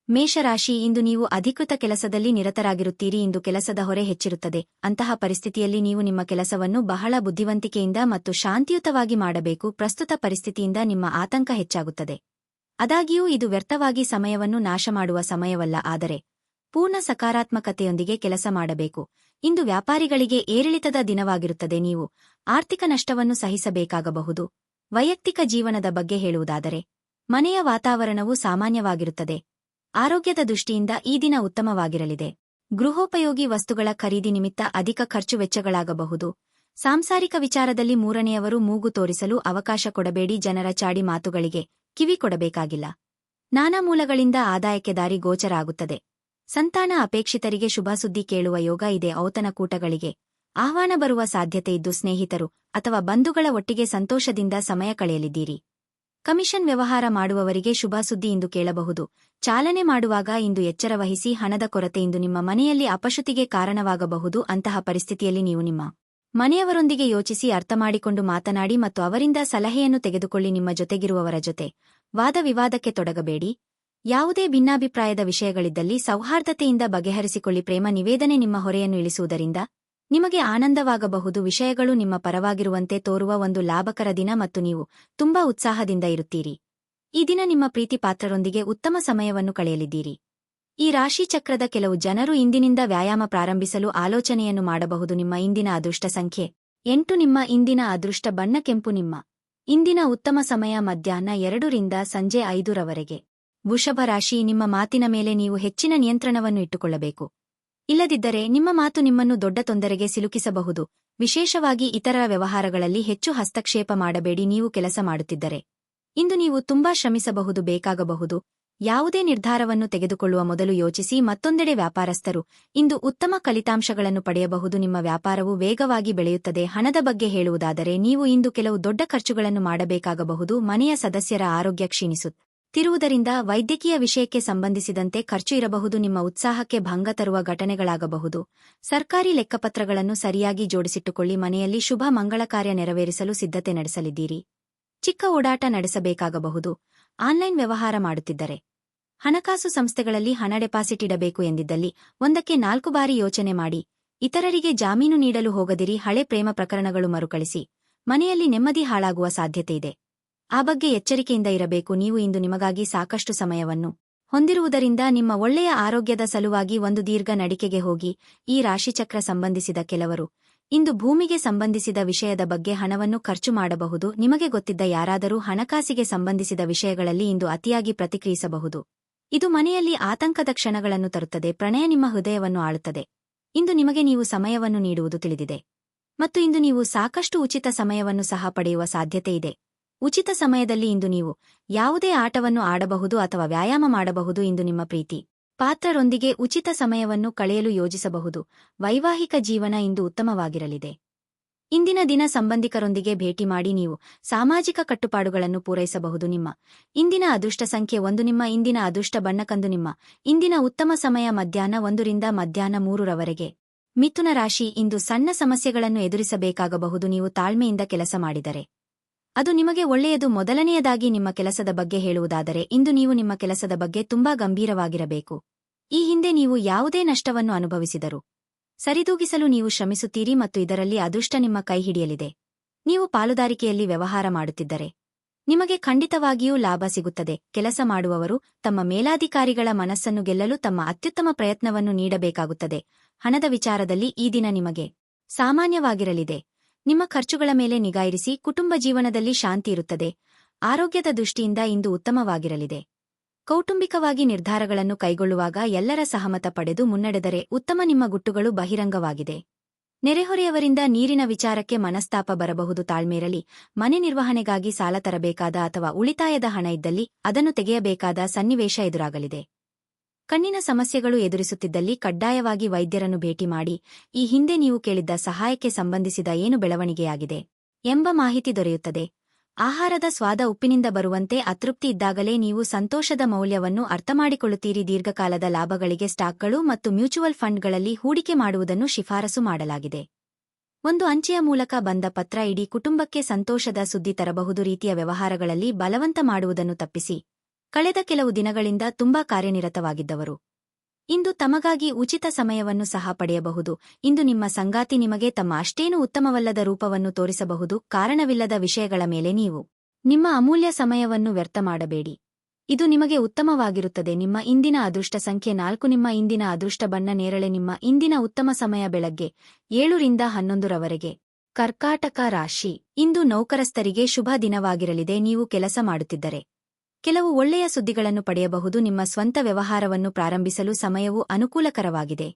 ಮೇಷರಾಶಿ, ಇಂದು ನೀವು ಅಧಿಕೃತ ಕೆಲಸದಲ್ಲಿ ನಿರತರಾಗಿರುತ್ತೀರಿ. ಇಂದು ಕೆಲಸದ ಹೊರೆ ಹೆಚ್ಚಿರುತ್ತದೆ. ಅಂತಹ ಪರಿಸ್ಥಿತಿಯಲ್ಲಿ ನೀವು ನಿಮ್ಮ ಕೆಲಸವನ್ನು ಬಹಳ ಬುದ್ಧಿವಂತಿಕೆಯಿಂದ ಮತ್ತು ಶಾಂತಿಯುತವಾಗಿ ಮಾಡಬೇಕು. ಪ್ರಸ್ತುತ ಪರಿಸ್ಥಿತಿಯಿಂದ ನಿಮ್ಮ ಆತಂಕ ಹೆಚ್ಚಾಗುತ್ತದೆ. ಆದಾಗ್ಯೂ ಇದು ವ್ಯರ್ಥವಾಗಿ ಸಮಯವನ್ನು ನಾಶಮಾಡುವ ಸಮಯವಲ್ಲ, ಆದರೆ ಪೂರ್ಣ ಸಕಾರಾತ್ಮಕತೆಯೊಂದಿಗೆ ಕೆಲಸ ಮಾಡಬೇಕು. ಇಂದು ವ್ಯಾಪಾರಿಗಳಿಗೆ ಏರಿಳಿತದ ದಿನವಾಗಿರುತ್ತದೆ. ನೀವು ಆರ್ಥಿಕ ನಷ್ಟವನ್ನು ಸಹಿಸಬೇಕಾಗಬಹುದು. ವೈಯಕ್ತಿಕ ಜೀವನದ ಬಗ್ಗೆ ಹೇಳುವುದಾದರೆ, ಮನೆಯ ವಾತಾವರಣವು ಸಾಮಾನ್ಯವಾಗಿರುತ್ತದೆ. ಆರೋಗ್ಯದ ದೃಷ್ಟಿಯಿಂದ ಈ ದಿನ ಉತ್ತಮವಾಗಿರಲಿದೆ. ಗೃಹೋಪಯೋಗಿ ವಸ್ತುಗಳ ಖರೀದಿ ನಿಮಿತ್ತ ಅಧಿಕ ಖರ್ಚು ವೆಚ್ಚಗಳಾಗಬಹುದು. ಸಾಂಸಾರಿಕ ವಿಚಾರದಲ್ಲಿ ಮೂರನೆಯವರು ಮೂಗು ತೋರಿಸಲು ಅವಕಾಶ ಕೊಡಬೇಡಿ. ಜನರ ಚಾಡಿ ಮಾತುಗಳಿಗೆ ಕಿವಿ ಕೊಡಬೇಕಾಗಿಲ್ಲ. ನಾನಾ ಮೂಲಗಳಿಂದ ಆದಾಯಕ್ಕೆ ದಾರಿ ಗೋಚರ ಆಗುತ್ತದೆ. ಸಂತಾನ ಅಪೇಕ್ಷಿತರಿಗೆ ಶುಭ ಸುದ್ದಿ ಕೇಳುವ ಯೋಗ ಇದೆ. ಔತಣಕೂಟಗಳಿಗೆ ಆಹ್ವಾನ ಬರುವ ಸಾಧ್ಯತೆಯಿದ್ದು ಸ್ನೇಹಿತರು ಅಥವಾ ಬಂಧುಗಳ ಒಟ್ಟಿಗೆ ಸಂತೋಷದಿಂದ ಸಮಯ ಕಳೆಯಲಿದ್ದೀರಿ. ಕಮಿಷನ್ ವ್ಯವಹಾರ ಮಾಡುವವರಿಗೆ ಶುಭ ಸುದ್ದಿ ಇಂದು ಕೇಳಬಹುದು. ಚಾಲನೆ ಮಾಡುವಾಗ ಇಂದು ಎಚ್ಚರ ವಹಿಸಿ. ಹಣದ ಕೊರತೆ ಇಂದು ನಿಮ್ಮ ಮನೆಯಲ್ಲಿ ಅಪಶುತಿಗೆ ಕಾರಣವಾಗಬಹುದು. ಅಂತಹ ಪರಿಸ್ಥಿತಿಯಲ್ಲಿ ನೀವು ನಿಮ್ಮ ಮನೆಯವರೊಂದಿಗೆ ಯೋಚಿಸಿ ಅರ್ಥಮಾಡಿಕೊಂಡು ಮಾತನಾಡಿ ಮತ್ತು ಅವರಿಂದ ಸಲಹೆಯನ್ನು ತೆಗೆದುಕೊಳ್ಳಿ. ನಿಮ್ಮ ಜೊತೆಗಿರುವವರ ಜೊತೆ ವಾದ ವಿವಾದಕ್ಕೆ ತೊಡಗಬೇಡಿ. ಯಾವುದೇ ಭಿನ್ನಾಭಿಪ್ರಾಯದ ವಿಷಯಗಳಿದ್ದಲ್ಲಿ ಸೌಹಾರ್ದತೆಯಿಂದ ಬಗೆಹರಿಸಿಕೊಳ್ಳಿ. ಪ್ರೇಮ ನಿವೇದನೆ ನಿಮ್ಮ ಹೊರೆಯನ್ನು ಇಳಿಸುವುದರಿಂದ ನಿಮಗೆ ಆನಂದವಾಗಬಹುದು. ವಿಷಯಗಳು ನಿಮ್ಮ ಪರವಾಗಿರುವಂತೆ ತೋರುವ ಒಂದು ಲಾಭಕರ ದಿನ ಮತ್ತು ನೀವು ತುಂಬಾ ಉತ್ಸಾಹದಿಂದ ಇರುತ್ತೀರಿ. ಈ ದಿನ ನಿಮ್ಮ ಪ್ರೀತಿ ಪಾತ್ರರೊಂದಿಗೆ ಉತ್ತಮ ಸಮಯವನ್ನು ಕಳೆಯಲಿದ್ದೀರಿ. ಈ ರಾಶಿ ಚಕ್ರದ ಕೆಲವು ಜನರು ಇಂದಿನಿಂದ ವ್ಯಾಯಾಮ ಪ್ರಾರಂಭಿಸಲು ಆಲೋಚನೆಯನ್ನು ಮಾಡಬಹುದು. ನಿಮ್ಮ ಇಂದಿನ ಅದೃಷ್ಟ ಸಂಖ್ಯೆ 8. ನಿಮ್ಮ ಇಂದಿನ ಅದೃಷ್ಟ ಬಣ್ಣ ಕೆಂಪು. ನಿಮ್ಮ ಇಂದಿನ ಉತ್ತಮ ಸಮಯ ಮಧ್ಯಾಹ್ನ 2 ರಿಂದ ಸಂಜೆ 5 ರವರೆಗೆ. ವೃಷಭ ರಾಶಿ, ನಿಮ್ಮ ಮಾತಿನ ಮೇಲೆ ನೀವು ಹೆಚ್ಚಿನ ನಿಯಂತ್ರಣವನ್ನು ಇಟ್ಟುಕೊಳ್ಳಬೇಕು. ಇಲ್ಲದಿದ್ದರೆ ನಿಮ್ಮ ಮಾತು ನಿಮ್ಮನ್ನು ದೊಡ್ಡ ತೊಂದರೆಗೆ ಸಿಲುಕಿಸಬಹುದು. ವಿಶೇಷವಾಗಿ ಇತರರ ವ್ಯವಹಾರಗಳಲ್ಲಿ ಹೆಚ್ಚು ಹಸ್ತಕ್ಷೇಪ ಮಾಡಬೇಡಿ. ನೀವು ಕೆಲಸ ಮಾಡುತ್ತಿದ್ದರೆ ಇಂದು ನೀವು ತುಂಬಾ ಶ್ರಮಿಸಬಹುದು, ಬೇಕಾಗಬಹುದು. ಯಾವುದೇ ನಿರ್ಧಾರವನ್ನು ತೆಗೆದುಕೊಳ್ಳುವ ಮೊದಲು ಯೋಚಿಸಿ. ಮತ್ತೊಂದೆಡೆ ವ್ಯಾಪಾರಸ್ಥರು ಇಂದು ಉತ್ತಮ ಫಲಿತಾಂಶಗಳನ್ನು ಪಡೆಯಬಹುದು. ನಿಮ್ಮ ವ್ಯಾಪಾರವು ವೇಗವಾಗಿ ಬೆಳೆಯುತ್ತದೆ. ಹಣದ ಬಗ್ಗೆ ಹೇಳುವುದಾದರೆ, ನೀವು ಇಂದು ಕೆಲವು ದೊಡ್ಡ ಖರ್ಚುಗಳನ್ನು ಮಾಡಬೇಕಾಗಬಹುದು. ಮನೆಯ ಸದಸ್ಯರ ಆರೋಗ್ಯ ಕ್ಷೀಣಿಸುತ್ತಿರುವುದರಿಂದ ವೈದ್ಯಕೀಯ ವಿಷಯಕ್ಕೆ ಸಂಬಂಧಿಸಿದಂತೆ ಖರ್ಚು ಇರಬಹುದು. ನಿಮ್ಮ ಉತ್ಸಾಹಕ್ಕೆ ಭಂಗ ತರುವ ಘಟನೆಗಳಾಗಬಹುದು. ಸರ್ಕಾರಿ ಲೆಕ್ಕಪತ್ರಗಳನ್ನು ಸರಿಯಾಗಿ ಜೋಡಿಸಿಟ್ಟುಕೊಳ್ಳಿ. ಮನೆಯಲ್ಲಿ ಶುಭ ಮಂಗಳ ಕಾರ್ಯ ನೆರವೇರಿಸಲು ಸಿದ್ಧತೆ ನಡೆಸಲಿದ್ದೀರಿ. ಚಿಕ್ಕ ಓಡಾಟ ನಡೆಸಬೇಕಾಗಬಹುದು. ಆನ್ಲೈನ್ ವ್ಯವಹಾರ ಮಾಡುತ್ತಿದ್ದರೆ, ಹಣಕಾಸು ಸಂಸ್ಥೆಗಳಲ್ಲಿ ಹಣ ಡೆಪಾಸಿಟ್ ಇಡಬೇಕು ಎಂದಿದ್ದಲ್ಲಿ 4 ಬಾರಿ ಯೋಚನೆ ಮಾಡಿ. ಇತರರಿಗೆ ಜಾಮೀನು ನೀಡಲು ಹೋಗದಿರಿ. ಹಳೆ ಪ್ರೇಮ ಪ್ರಕರಣಗಳು ಮರುಕಳಿಸಿ ಮನೆಯಲ್ಲಿ ನೆಮ್ಮದಿ ಹಾಳಾಗುವ ಸಾಧ್ಯತೆಯಿದೆ. ಆ ಬಗ್ಗೆ ಎಚ್ಚರಿಕೆಯಿಂದ ಇರಬೇಕು. ನೀವು ಇಂದು ನಿಮಗಾಗಿ ಸಾಕಷ್ಟು ಸಮಯವನ್ನು ಹೊಂದಿರುವುದರಿಂದ ನಿಮ್ಮ ಒಳ್ಳೆಯ ಆರೋಗ್ಯದ ಸಲುವಾಗಿ ಒಂದು ದೀರ್ಘ ನಡಿಗೆಗೆ ಹೋಗಿ. ಈ ರಾಶಿಚಕ್ರ ಸಂಬಂಧಿಸಿದ ಕೆಲವರು ಇಂದು ಭೂಮಿಗೆ ಸಂಬಂಧಿಸಿದ ವಿಷಯದ ಬಗ್ಗೆ ಹಣವನ್ನು ಖರ್ಚು ಮಾಡಬಹುದು. ನಿಮಗೆ ಗೊತ್ತಿದ್ದ ಯಾರಾದರೂ ಹಣಕಾಸಿಗೆ ಸಂಬಂಧಿಸಿದ ವಿಷಯಗಳಲ್ಲಿ ಇಂದು ಅತಿಯಾಗಿ ಪ್ರತಿಕ್ರಿಯಿಸಬಹುದು. ಇದು ಮನೆಯಲ್ಲಿ ಆತಂಕದ ಕ್ಷಣಗಳನ್ನು ತರುತ್ತದೆ. ಪ್ರಣಯ ನಿಮ್ಮ ಹೃದಯವನ್ನು ಆಳುತ್ತದೆ. ಇಂದು ನಿಮಗೆ ನೀವು ಸಮಯವನ್ನು ನೀಡುವುದು ತಿಳಿದಿದೆ ಮತ್ತು ಇಂದು ನೀವು ಸಾಕಷ್ಟು ಉಚಿತ ಸಮಯವನ್ನು ಸಹ ಪಡೆಯುವ ಸಾಧ್ಯತೆಯಿದೆ. ಉಚಿತ ಸಮಯದಲ್ಲಿ ಇಂದು ನೀವು ಯಾವುದೇ ಆಟವನ್ನು ಆಡಬಹುದು ಅಥವಾ ವ್ಯಾಯಾಮ ಮಾಡಬಹುದು. ಇಂದು ನಿಮ್ಮ ಪ್ರೀತಿ ಪಾತ್ರರೊಂದಿಗೆ ಉಚಿತ ಸಮಯವನ್ನು ಕಳೆಯಲು ಯೋಜಿಸಬಹುದು. ವೈವಾಹಿಕ ಜೀವನ ಇಂದು ಉತ್ತಮವಾಗಿರಲಿದೆ. ಇಂದಿನ ದಿನ ಸಂಬಂಧಿಕರೊಂದಿಗೆ ಭೇಟಿ ಮಾಡಿ ನೀವು ಸಾಮಾಜಿಕ ಕಟ್ಟುಪಾಡುಗಳನ್ನು ಪೂರೈಸಬಹುದು. ನಿಮ್ಮ ಇಂದಿನ ಅದೃಷ್ಟ ಸಂಖ್ಯೆ 1. ನಿಮ್ಮ ಇಂದಿನ ಅದೃಷ್ಟ ಬಣ್ಣ ಕಂದು. ನಿಮ್ಮ ಇಂದಿನ ಉತ್ತಮ ಸಮಯ ಮಧ್ಯಾಹ್ನ 1 ರಿಂದ ಮಧ್ಯಾಹ್ನ 3 ರವರೆಗೆ. ಮಿಥುನ ರಾಶಿ, ಇಂದು ಸಣ್ಣ ಸಮಸ್ಯೆಗಳನ್ನು ಎದುರಿಸಬೇಕಾಗಬಹುದು. ನೀವು ತಾಳ್ಮೆಯಿಂದ ಕೆಲಸ ಮಾಡಿದರೆ ಅದು ನಿಮಗೆ ಒಳ್ಳೆಯದು. ಮೊದಲನೆಯದಾಗಿ ನಿಮ್ಮ ಕೆಲಸದ ಬಗ್ಗೆ ಹೇಳುವುದಾದರೆ, ಇಂದು ನೀವು ನಿಮ್ಮ ಕೆಲಸದ ಬಗ್ಗೆ ತುಂಬಾ ಗಂಭೀರವಾಗಿರಬೇಕು. ಈ ಹಿಂದೆ ನೀವು ಯಾವುದೇ ನಷ್ಟವನ್ನು ಅನುಭವಿಸಿದರೂ ಸರಿದೂಗಿಸಲು ನೀವು ಶ್ರಮಿಸುತ್ತೀರಿ ಮತ್ತು ಇದರಲ್ಲಿ ಅದೃಷ್ಟ ನಿಮ್ಮ ಕೈ ಹಿಡಿಯಲಿದೆ. ನೀವು ಪಾಲುದಾರಿಕೆಯಲ್ಲಿ ವ್ಯವಹಾರ ಮಾಡುತ್ತಿದ್ದರೆ ನಿಮಗೆ ಖಂಡಿತವಾಗಿಯೂ ಲಾಭ ಸಿಗುತ್ತದೆ. ಕೆಲಸ ಮಾಡುವವರು ತಮ್ಮ ಮೇಲಾಧಿಕಾರಿಗಳ ಮನಸ್ಸನ್ನು ಗೆಲ್ಲಲು ತಮ್ಮ ಅತ್ಯುತ್ತಮ ಪ್ರಯತ್ನವನ್ನು ನೀಡಬೇಕಾಗುತ್ತದೆ. ಹಣದ ವಿಚಾರದಲ್ಲಿ ಈ ದಿನ ನಿಮಗೆ ಸಾಮಾನ್ಯವಾಗಿರಲಿದೆ. ನಿಮ್ಮ ಖರ್ಚುಗಳ ಮೇಲೆ ನಿಗಾಯಿರಿಸಿ. ಕುಟುಂಬ ಜೀವನದಲ್ಲಿ ಶಾಂತಿ ಇರುತ್ತದೆ. ಆರೋಗ್ಯದ ದೃಷ್ಟಿಯಿಂದ ಇಂದು ಉತ್ತಮವಾಗಿರಲಿದೆ. ಕೌಟುಂಬಿಕವಾಗಿ ನಿರ್ಧಾರಗಳನ್ನು ಕೈಗೊಳ್ಳುವಾಗ ಎಲ್ಲರ ಸಹಮತ ಪಡೆದು ಮುನ್ನಡೆದರೆ ಉತ್ತಮ. ನಿಮ್ಮ ಗುಟ್ಟುಗಳು ಬಹಿರಂಗವಾಗಿದೆ. ನೆರೆಹೊರೆಯವರಿಂದ ನೀರಿನ ವಿಚಾರಕ್ಕೆ ಮನಸ್ತಾಪ ಬರಬಹುದು. ತಾಳ್ಮೆಯಿರಲಿ. ಮನೆ ನಿರ್ವಹಣೆಗಾಗಿ ಸಾಲ ತರಬೇಕಾದ ಅಥವಾ ಉಳಿತಾಯದ ಹಣ ಇದ್ದಲ್ಲಿ ಅದನ್ನು ತೆಗೆಯಬೇಕಾದ ಸನ್ನಿವೇಶ ಎದುರಾಗಲಿದೆ. ಕಣ್ಣಿನ ಸಮಸ್ಯೆಗಳು ಎದುರಿಸುತ್ತಿದ್ದಲ್ಲಿ ಕಡ್ಡಾಯವಾಗಿ ವೈದ್ಯರನ್ನು ಭೇಟಿ ಮಾಡಿ. ಈ ಹಿಂದೆ ನೀವು ಕೇಳಿದ್ದ ಸಹಾಯಕ್ಕೆ ಸಂಬಂಧಿಸಿದ ಏನು ಬೆಳವಣಿಗೆಯಾಗಿದೆ ಎಂಬ ಮಾಹಿತಿ ದೊರೆಯುತ್ತದೆ. ಆಹಾರದ ಸ್ವಾದ ಉಪ್ಪಿನಿಂದ ಬರುವಂತೆ ಅತೃಪ್ತಿ ಇದ್ದಾಗಲೇ ನೀವು ಸಂತೋಷದ ಮೌಲ್ಯವನ್ನು ಅರ್ಥಮಾಡಿಕೊಳ್ಳುತ್ತೀರಿ. ದೀರ್ಘಕಾಲದ ಲಾಭಗಳಿಗೆ ಸ್ಟಾಕ್ಗಳು ಮತ್ತು ಮ್ಯೂಚುವಲ್ ಫಂಡ್ಗಳಲ್ಲಿ ಹೂಡಿಕೆ ಮಾಡುವುದನ್ನು ಶಿಫಾರಸು ಮಾಡಲಾಗಿದೆ. ಒಂದು ಅಂಚೆಯ ಮೂಲಕ ಬಂದ ಪತ್ರ ಇಡೀ ಕುಟುಂಬಕ್ಕೆ ಸಂತೋಷದ ಸುದ್ದಿ ತರಬಹುದು. ರೀತಿಯ ವ್ಯವಹಾರಗಳಲ್ಲಿ ಬಲವಂತ ಮಾಡುವುದನ್ನು ತಪ್ಪಿಸಿ. ಕಳೆದ ಕೆಲವು ದಿನಗಳಿಂದ ತುಂಬಾ ಕಾರ್ಯನಿರತವಾಗಿದ್ದವರು ಇಂದು ತಮಗಾಗಿ ಉಚಿತ ಸಮಯವನ್ನು ಸಹ ಪಡೆಯಬಹುದು. ಇಂದು ನಿಮ್ಮ ಸಂಗಾತಿ ನಿಮಗೆ ತಮ್ಮ ಅಷ್ಟೇನೂ ಉತ್ತಮವಲ್ಲದ ರೂಪವನ್ನು ತೋರಿಸಬಹುದು. ಕಾರಣವಿಲ್ಲದ ವಿಷಯಗಳ ಮೇಲೆ ನೀವು ನಿಮ್ಮ ಅಮೂಲ್ಯ ಸಮಯವನ್ನು ವ್ಯರ್ಥ ಮಾಡಬೇಡಿ. ಇದು ನಿಮಗೆ ಉತ್ತಮವಾಗಿರುತ್ತದೆ. ನಿಮ್ಮ ಇಂದಿನ ಅದೃಷ್ಟ ಸಂಖ್ಯೆ 4. ನಿಮ್ಮ ಇಂದಿನ ಅದೃಷ್ಟ ಬಣ್ಣ ನೇರಳೆ. ನಿಮ್ಮ ಇಂದಿನ ಉತ್ತಮ ಸಮಯ ಬೆಳಗ್ಗೆ 7 ರಿಂದ 11 ರವರೆಗೆ. ಕರ್ಕಾಟಕ ರಾಶಿ. ಇಂದು ನೌಕರಸ್ಥರಿಗೆ ಶುಭ ದಿನವಾಗಿರಲಿದೆ. ನೀವು ಕೆಲಸ ಮಾಡುತ್ತಿದ್ದರೆ ಕೆಲವು ಒಳ್ಳೆಯ ಸುದ್ದಿಗಳನ್ನು ಪಡೆಯಬಹುದು. ನಿಮ್ಮ ಸ್ವಂತ ವ್ಯವಹಾರವನ್ನು ಪ್ರಾರಂಭಿಸಲು ಸಮಯವು ಅನುಕೂಲಕರವಾಗಿದೆ.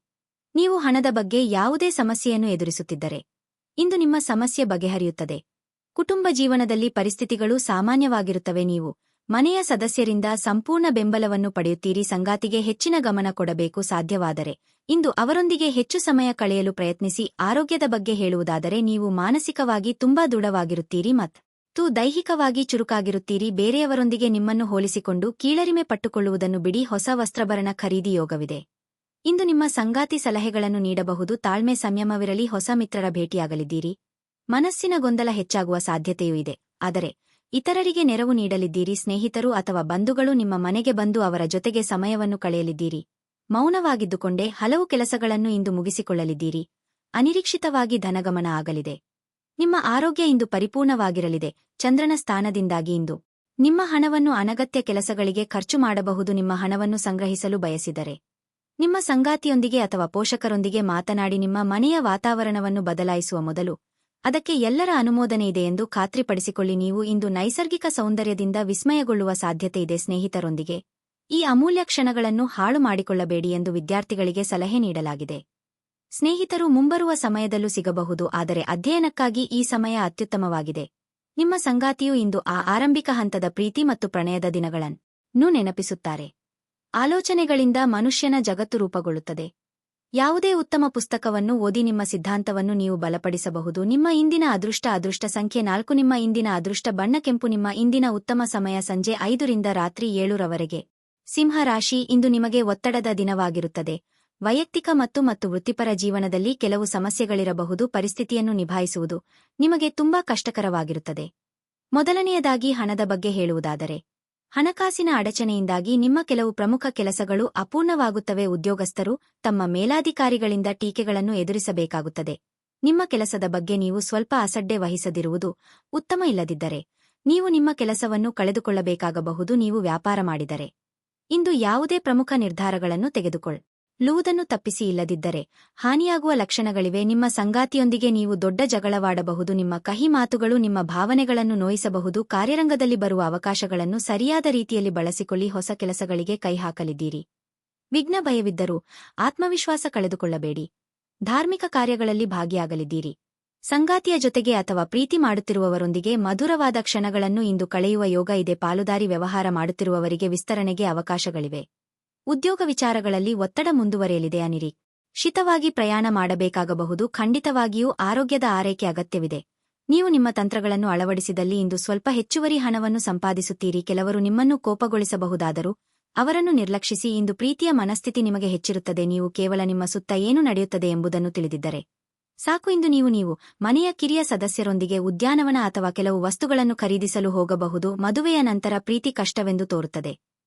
ನೀವು ಹಣದ ಬಗ್ಗೆ ಯಾವುದೇ ಸಮಸ್ಯೆಯನ್ನು ಎದುರಿಸುತ್ತಿದ್ದರೆ ಇಂದು ನಿಮ್ಮ ಸಮಸ್ಯೆ ಬಗೆಹರಿಯುತ್ತದೆ. ಕುಟುಂಬ ಜೀವನದಲ್ಲಿ ಪರಿಸ್ಥಿತಿಗಳು ಸಾಮಾನ್ಯವಾಗಿರುತ್ತವೆ. ನೀವು ಮನೆಯ ಸದಸ್ಯರಿಂದ ಸಂಪೂರ್ಣ ಬೆಂಬಲವನ್ನು ಪಡೆಯುತ್ತೀರಿ. ಸಂಗಾತಿಗೆ ಹೆಚ್ಚಿನ ಗಮನ ಕೊಡಬೇಕು. ಸಾಧ್ಯವಾದರೆ ಇಂದು ಅವರೊಂದಿಗೆ ಹೆಚ್ಚು ಸಮಯ ಕಳೆಯಲು ಪ್ರಯತ್ನಿಸಿ. ಆರೋಗ್ಯದ ಬಗ್ಗೆ ಹೇಳುವುದಾದರೆ ನೀವು ಮಾನಸಿಕವಾಗಿ ತುಂಬಾ ದೃಢವಾಗಿರುತ್ತೀರಿ ಮತ್ತು ದೈಹಿಕವಾಗಿ ಚುರುಕಾಗಿರುತ್ತೀರಿ. ಬೇರೆಯವರೊಂದಿಗೆ ನಿಮ್ಮನ್ನು ಹೋಲಿಸಿಕೊಂಡು ಕೀಳರಿಮೆ ಪಟ್ಟುಕೊಳ್ಳುವುದನ್ನು ಬಿಡಿ. ಹೊಸ ವಸ್ತ್ರಭರಣ ಖರೀದಿ ಯೋಗವಿದೆ. ಇಂದು ನಿಮ್ಮ ಸಂಗಾತಿ ಸಲಹೆಗಳನ್ನು ನೀಡಬಹುದು. ತಾಳ್ಮೆ ಸಂಯಮವಿರಲಿ. ಹೊಸ ಮಿತ್ರರ ಭೇಟಿಯಾಗಲಿದ್ದೀರಿ. ಮನಸ್ಸಿನ ಗೊಂದಲ ಹೆಚ್ಚಾಗುವ ಸಾಧ್ಯತೆಯೂ ಇದೆ. ಆದರೆ ಇತರರಿಗೆ ನೆರವು ನೀಡಲಿದ್ದೀರಿ. ಸ್ನೇಹಿತರು ಅಥವಾ ಬಂಧುಗಳು ನಿಮ್ಮ ಮನೆಗೆ ಬಂದು ಅವರ ಜೊತೆಗೆ ಸಮಯವನ್ನು ಕಳೆಯಲಿದ್ದೀರಿ. ಮೌನವಾಗಿದ್ದುಕೊಂಡೇ ಹಲವು ಕೆಲಸಗಳನ್ನು ಇಂದು ಮುಗಿಸಿಕೊಳ್ಳಲಿದ್ದೀರಿ. ಅನಿರೀಕ್ಷಿತವಾಗಿ ಧನಗಮನ ಆಗಲಿದೆ. ನಿಮ್ಮ ಆರೋಗ್ಯ ಇಂದು ಪರಿಪೂರ್ಣವಾಗಿರಲಿದೆ. ಚಂದ್ರನ ಸ್ಥಾನದಿಂದಾಗಿ ಇಂದು ನಿಮ್ಮ ಹಣವನ್ನು ಅನಗತ್ಯ ಕೆಲಸಗಳಿಗೆ ಖರ್ಚು ಮಾಡಬಹುದು. ನಿಮ್ಮ ಹಣವನ್ನು ಸಂಗ್ರಹಿಸಲು ಬಯಸಿದರೆ ನಿಮ್ಮ ಸಂಗಾತಿಯೊಂದಿಗೆ ಅಥವಾ ಪೋಷಕರೊಂದಿಗೆ ಮಾತನಾಡಿ. ನಿಮ್ಮ ಮನೆಯ ವಾತಾವರಣವನ್ನು ಬದಲಾಯಿಸುವ ಮೊದಲು ಅದಕ್ಕೆ ಎಲ್ಲರ ಅನುಮೋದನೆ ಇದೆ ಎಂದು ಖಾತ್ರಿಪಡಿಸಿಕೊಳ್ಳಿ. ನೀವು ಇಂದು ನೈಸರ್ಗಿಕ ಸೌಂದರ್ಯದಿಂದ ವಿಸ್ಮಯಗೊಳ್ಳುವ ಸಾಧ್ಯತೆಯಿದೆ. ಸ್ನೇಹಿತರೊಂದಿಗೆ ಈ ಅಮೂಲ್ಯ ಕ್ಷಣಗಳನ್ನು ಹಾಳು ಮಾಡಿಕೊಳ್ಳಬೇಡಿ ಎಂದು ವಿದ್ಯಾರ್ಥಿಗಳಿಗೆ ಸಲಹೆ ನೀಡಲಾಗಿದೆ. ಸ್ನೇಹಿತರು ಮುಂಬರುವ ಸಮಯದಲ್ಲೂ ಸಿಗಬಹುದು, ಆದರೆ ಅಧ್ಯಯನಕ್ಕಾಗಿ ಈ ಸಮಯ ಅತ್ಯುತ್ತಮವಾಗಿದೆ. ನಿಮ್ಮ ಸಂಗಾತಿಯು ಇಂದು ಆ ಆರಂಭಿಕ ಹಂತದ ಪ್ರೀತಿ ಮತ್ತು ಪ್ರಣಯದ ದಿನಗಳನ್ನು ನೆನಪಿಸುತ್ತಾರೆ. ಆಲೋಚನೆಗಳಿಂದ ಮನುಷ್ಯನ ಜಗತ್ತು ರೂಪುಗೊಳ್ಳುತ್ತದೆ. ಯಾವುದೇ ಉತ್ತಮ ಪುಸ್ತಕವನ್ನು ಓದಿ ನಿಮ್ಮ ಸಿದ್ಧಾಂತವನ್ನು ನೀವು ಬಲಪಡಿಸಬಹುದು. ನಿಮ್ಮ ಇಂದಿನ ಅದೃಷ್ಟ ಸಂಖ್ಯೆ 4. ನಿಮ್ಮ ಇಂದಿನ ಅದೃಷ್ಟ ಬಣ್ಣ ಕೆಂಪು. ನಿಮ್ಮ ಇಂದಿನ ಉತ್ತಮ ಸಮಯ ಸಂಜೆ 5 ರಿಂದ ರಾತ್ರಿ 7 ರವರೆಗೆ. ಸಿಂಹ ರಾಶಿ. ಇಂದು ನಿಮಗೆ ಒತ್ತಡದ ದಿನವಾಗಿರುತ್ತದೆ. ವೈಯಕ್ತಿಕ ಮತ್ತು ವೃತ್ತಿಪರ ಜೀವನದಲ್ಲಿ ಕೆಲವು ಸಮಸ್ಯೆಗಳಿರಬಹುದು. ಪರಿಸ್ಥಿತಿಯನ್ನು ನಿಭಾಯಿಸುವುದು ನಿಮಗೆ ತುಂಬಾ ಕಷ್ಟಕರವಾಗಿರುತ್ತದೆ. ಮೊದಲನೆಯದಾಗಿ ಹಣದ ಬಗ್ಗೆ ಹೇಳುವುದಾದರೆ ಹಣಕಾಸಿನ ಅಡಚಣೆಯಿಂದಾಗಿ ನಿಮ್ಮ ಕೆಲವು ಪ್ರಮುಖ ಕೆಲಸಗಳು ಅಪೂರ್ಣವಾಗುತ್ತವೆ. ಉದ್ಯೋಗಸ್ಥರು ತಮ್ಮ ಮೇಲಾಧಿಕಾರಿಗಳಿಂದ ಟೀಕೆಗಳನ್ನು ಎದುರಿಸಬೇಕಾಗುತ್ತದೆ. ನಿಮ್ಮ ಕೆಲಸದ ಬಗ್ಗೆ ನೀವು ಸ್ವಲ್ಪ ಅಸಡ್ಡೆ ವಹಿಸದಿರುವುದು ಉತ್ತಮ. ಇಲ್ಲದಿದ್ದರೆ ನೀವು ನಿಮ್ಮ ಕೆಲಸವನ್ನು ಕಳೆದುಕೊಳ್ಳಬೇಕಾಗಬಹುದು. ನೀವು ವ್ಯಾಪಾರ ಮಾಡಿದರೆ ಇಂದು ಯಾವುದೇ ಪ್ರಮುಖ ನಿರ್ಧಾರಗಳನ್ನು ತೆಗೆದುಕೊಳ್ಳುವುದನ್ನು ತಪ್ಪಿಸಿ. ಇಲ್ಲದಿದ್ದರೆ ಹಾನಿಯಾಗುವ ಲಕ್ಷಣಗಳಿವೆ. ನಿಮ್ಮ ಸಂಗಾತಿಯೊಂದಿಗೆ ನೀವು ದೊಡ್ಡ ಜಗಳವಾಡಬಹುದು. ನಿಮ್ಮ ಕಹಿ ಮಾತುಗಳು ನಿಮ್ಮ ಭಾವನೆಗಳನ್ನು ನೋಯಿಸಬಹುದು. ಕಾರ್ಯರಂಗದಲ್ಲಿ ಬರುವ ಅವಕಾಶಗಳನ್ನು ಸರಿಯಾದ ರೀತಿಯಲ್ಲಿ ಬಳಸಿಕೊಳ್ಳಿ. ಹೊಸ ಕೆಲಸಗಳಿಗೆ ಕೈ ಹಾಕಲಿದ್ದೀರಿ. ವಿಘ್ನ ಭಯವಿದ್ದರೂ ಆತ್ಮವಿಶ್ವಾಸ ಕಳೆದುಕೊಳ್ಳಬೇಡಿ. ಧಾರ್ಮಿಕ ಕಾರ್ಯಗಳಲ್ಲಿ ಭಾಗಿಯಾಗಲಿದ್ದೀರಿ. ಸಂಗಾತಿಯ ಜೊತೆಗೆ ಅಥವಾ ಪ್ರೀತಿ ಮಾಡುತ್ತಿರುವವರೊಂದಿಗೆ ಮಧುರವಾದ ಕ್ಷಣಗಳನ್ನು ಇಂದು ಕಳೆಯುವ ಯೋಗ ಇದೆ. ಪಾಲುದಾರಿ ವ್ಯವಹಾರ ಮಾಡುತ್ತಿರುವವರಿಗೆ ವಿಸ್ತರಣೆಗೆ ಅವಕಾಶಗಳಿವೆ. ಉದ್ಯೋಗ ವಿಚಾರಗಳಲ್ಲಿ ಒತ್ತಡ ಮುಂದುವರೆಯಲಿದೆ. ಅನಿರೀಕ್ಷಿತವಾಗಿ ಪ್ರಯಾಣ ಮಾಡಬೇಕಾಗಬಹುದು. ಖಂಡಿತವಾಗಿಯೂ ಆರೋಗ್ಯದ ಆರೈಕೆ ಅಗತ್ಯವಿದೆ. ನೀವು ನಿಮ್ಮ ತಂತ್ರಗಳನ್ನು ಅಳವಡಿಸಿದಲ್ಲಿ ಇಂದು ಸ್ವಲ್ಪ ಹೆಚ್ಚುವರಿ ಹಣವನ್ನು ಸಂಪಾದಿಸುತ್ತೀರಿ. ಕೆಲವರು ನಿಮ್ಮನ್ನು ಕೋಪಗೊಳಿಸಬಹುದಾದರೂ ಅವರನ್ನು ನಿರ್ಲಕ್ಷಿಸಿ. ಇಂದು ಪ್ರೀತಿಯ ಮನಸ್ಥಿತಿ ನಿಮಗೆ ಹೆಚ್ಚಿರುತ್ತದೆ. ನೀವು ಕೇವಲ ನಿಮ್ಮ ಸುತ್ತ ಏನು ನಡೆಯುತ್ತದೆ ಎಂಬುದನ್ನು ತಿಳಿದಿದ್ದರೆ ಸಾಕು. ಇಂದು ನೀವು ಮನೆಯ ಕಿರಿಯ ಸದಸ್ಯರೊಂದಿಗೆ ಉದ್ಯಾನವನ ಅಥವಾ ಕೆಲವು ವಸ್ತುಗಳನ್ನು ಖರೀದಿಸಲು ಹೋಗಬಹುದು. ಮದುವೆಯ ನಂತರ ಪ್ರೀತಿ ಕಷ್ಟವೆಂದು ತೋರುತ್ತದೆ.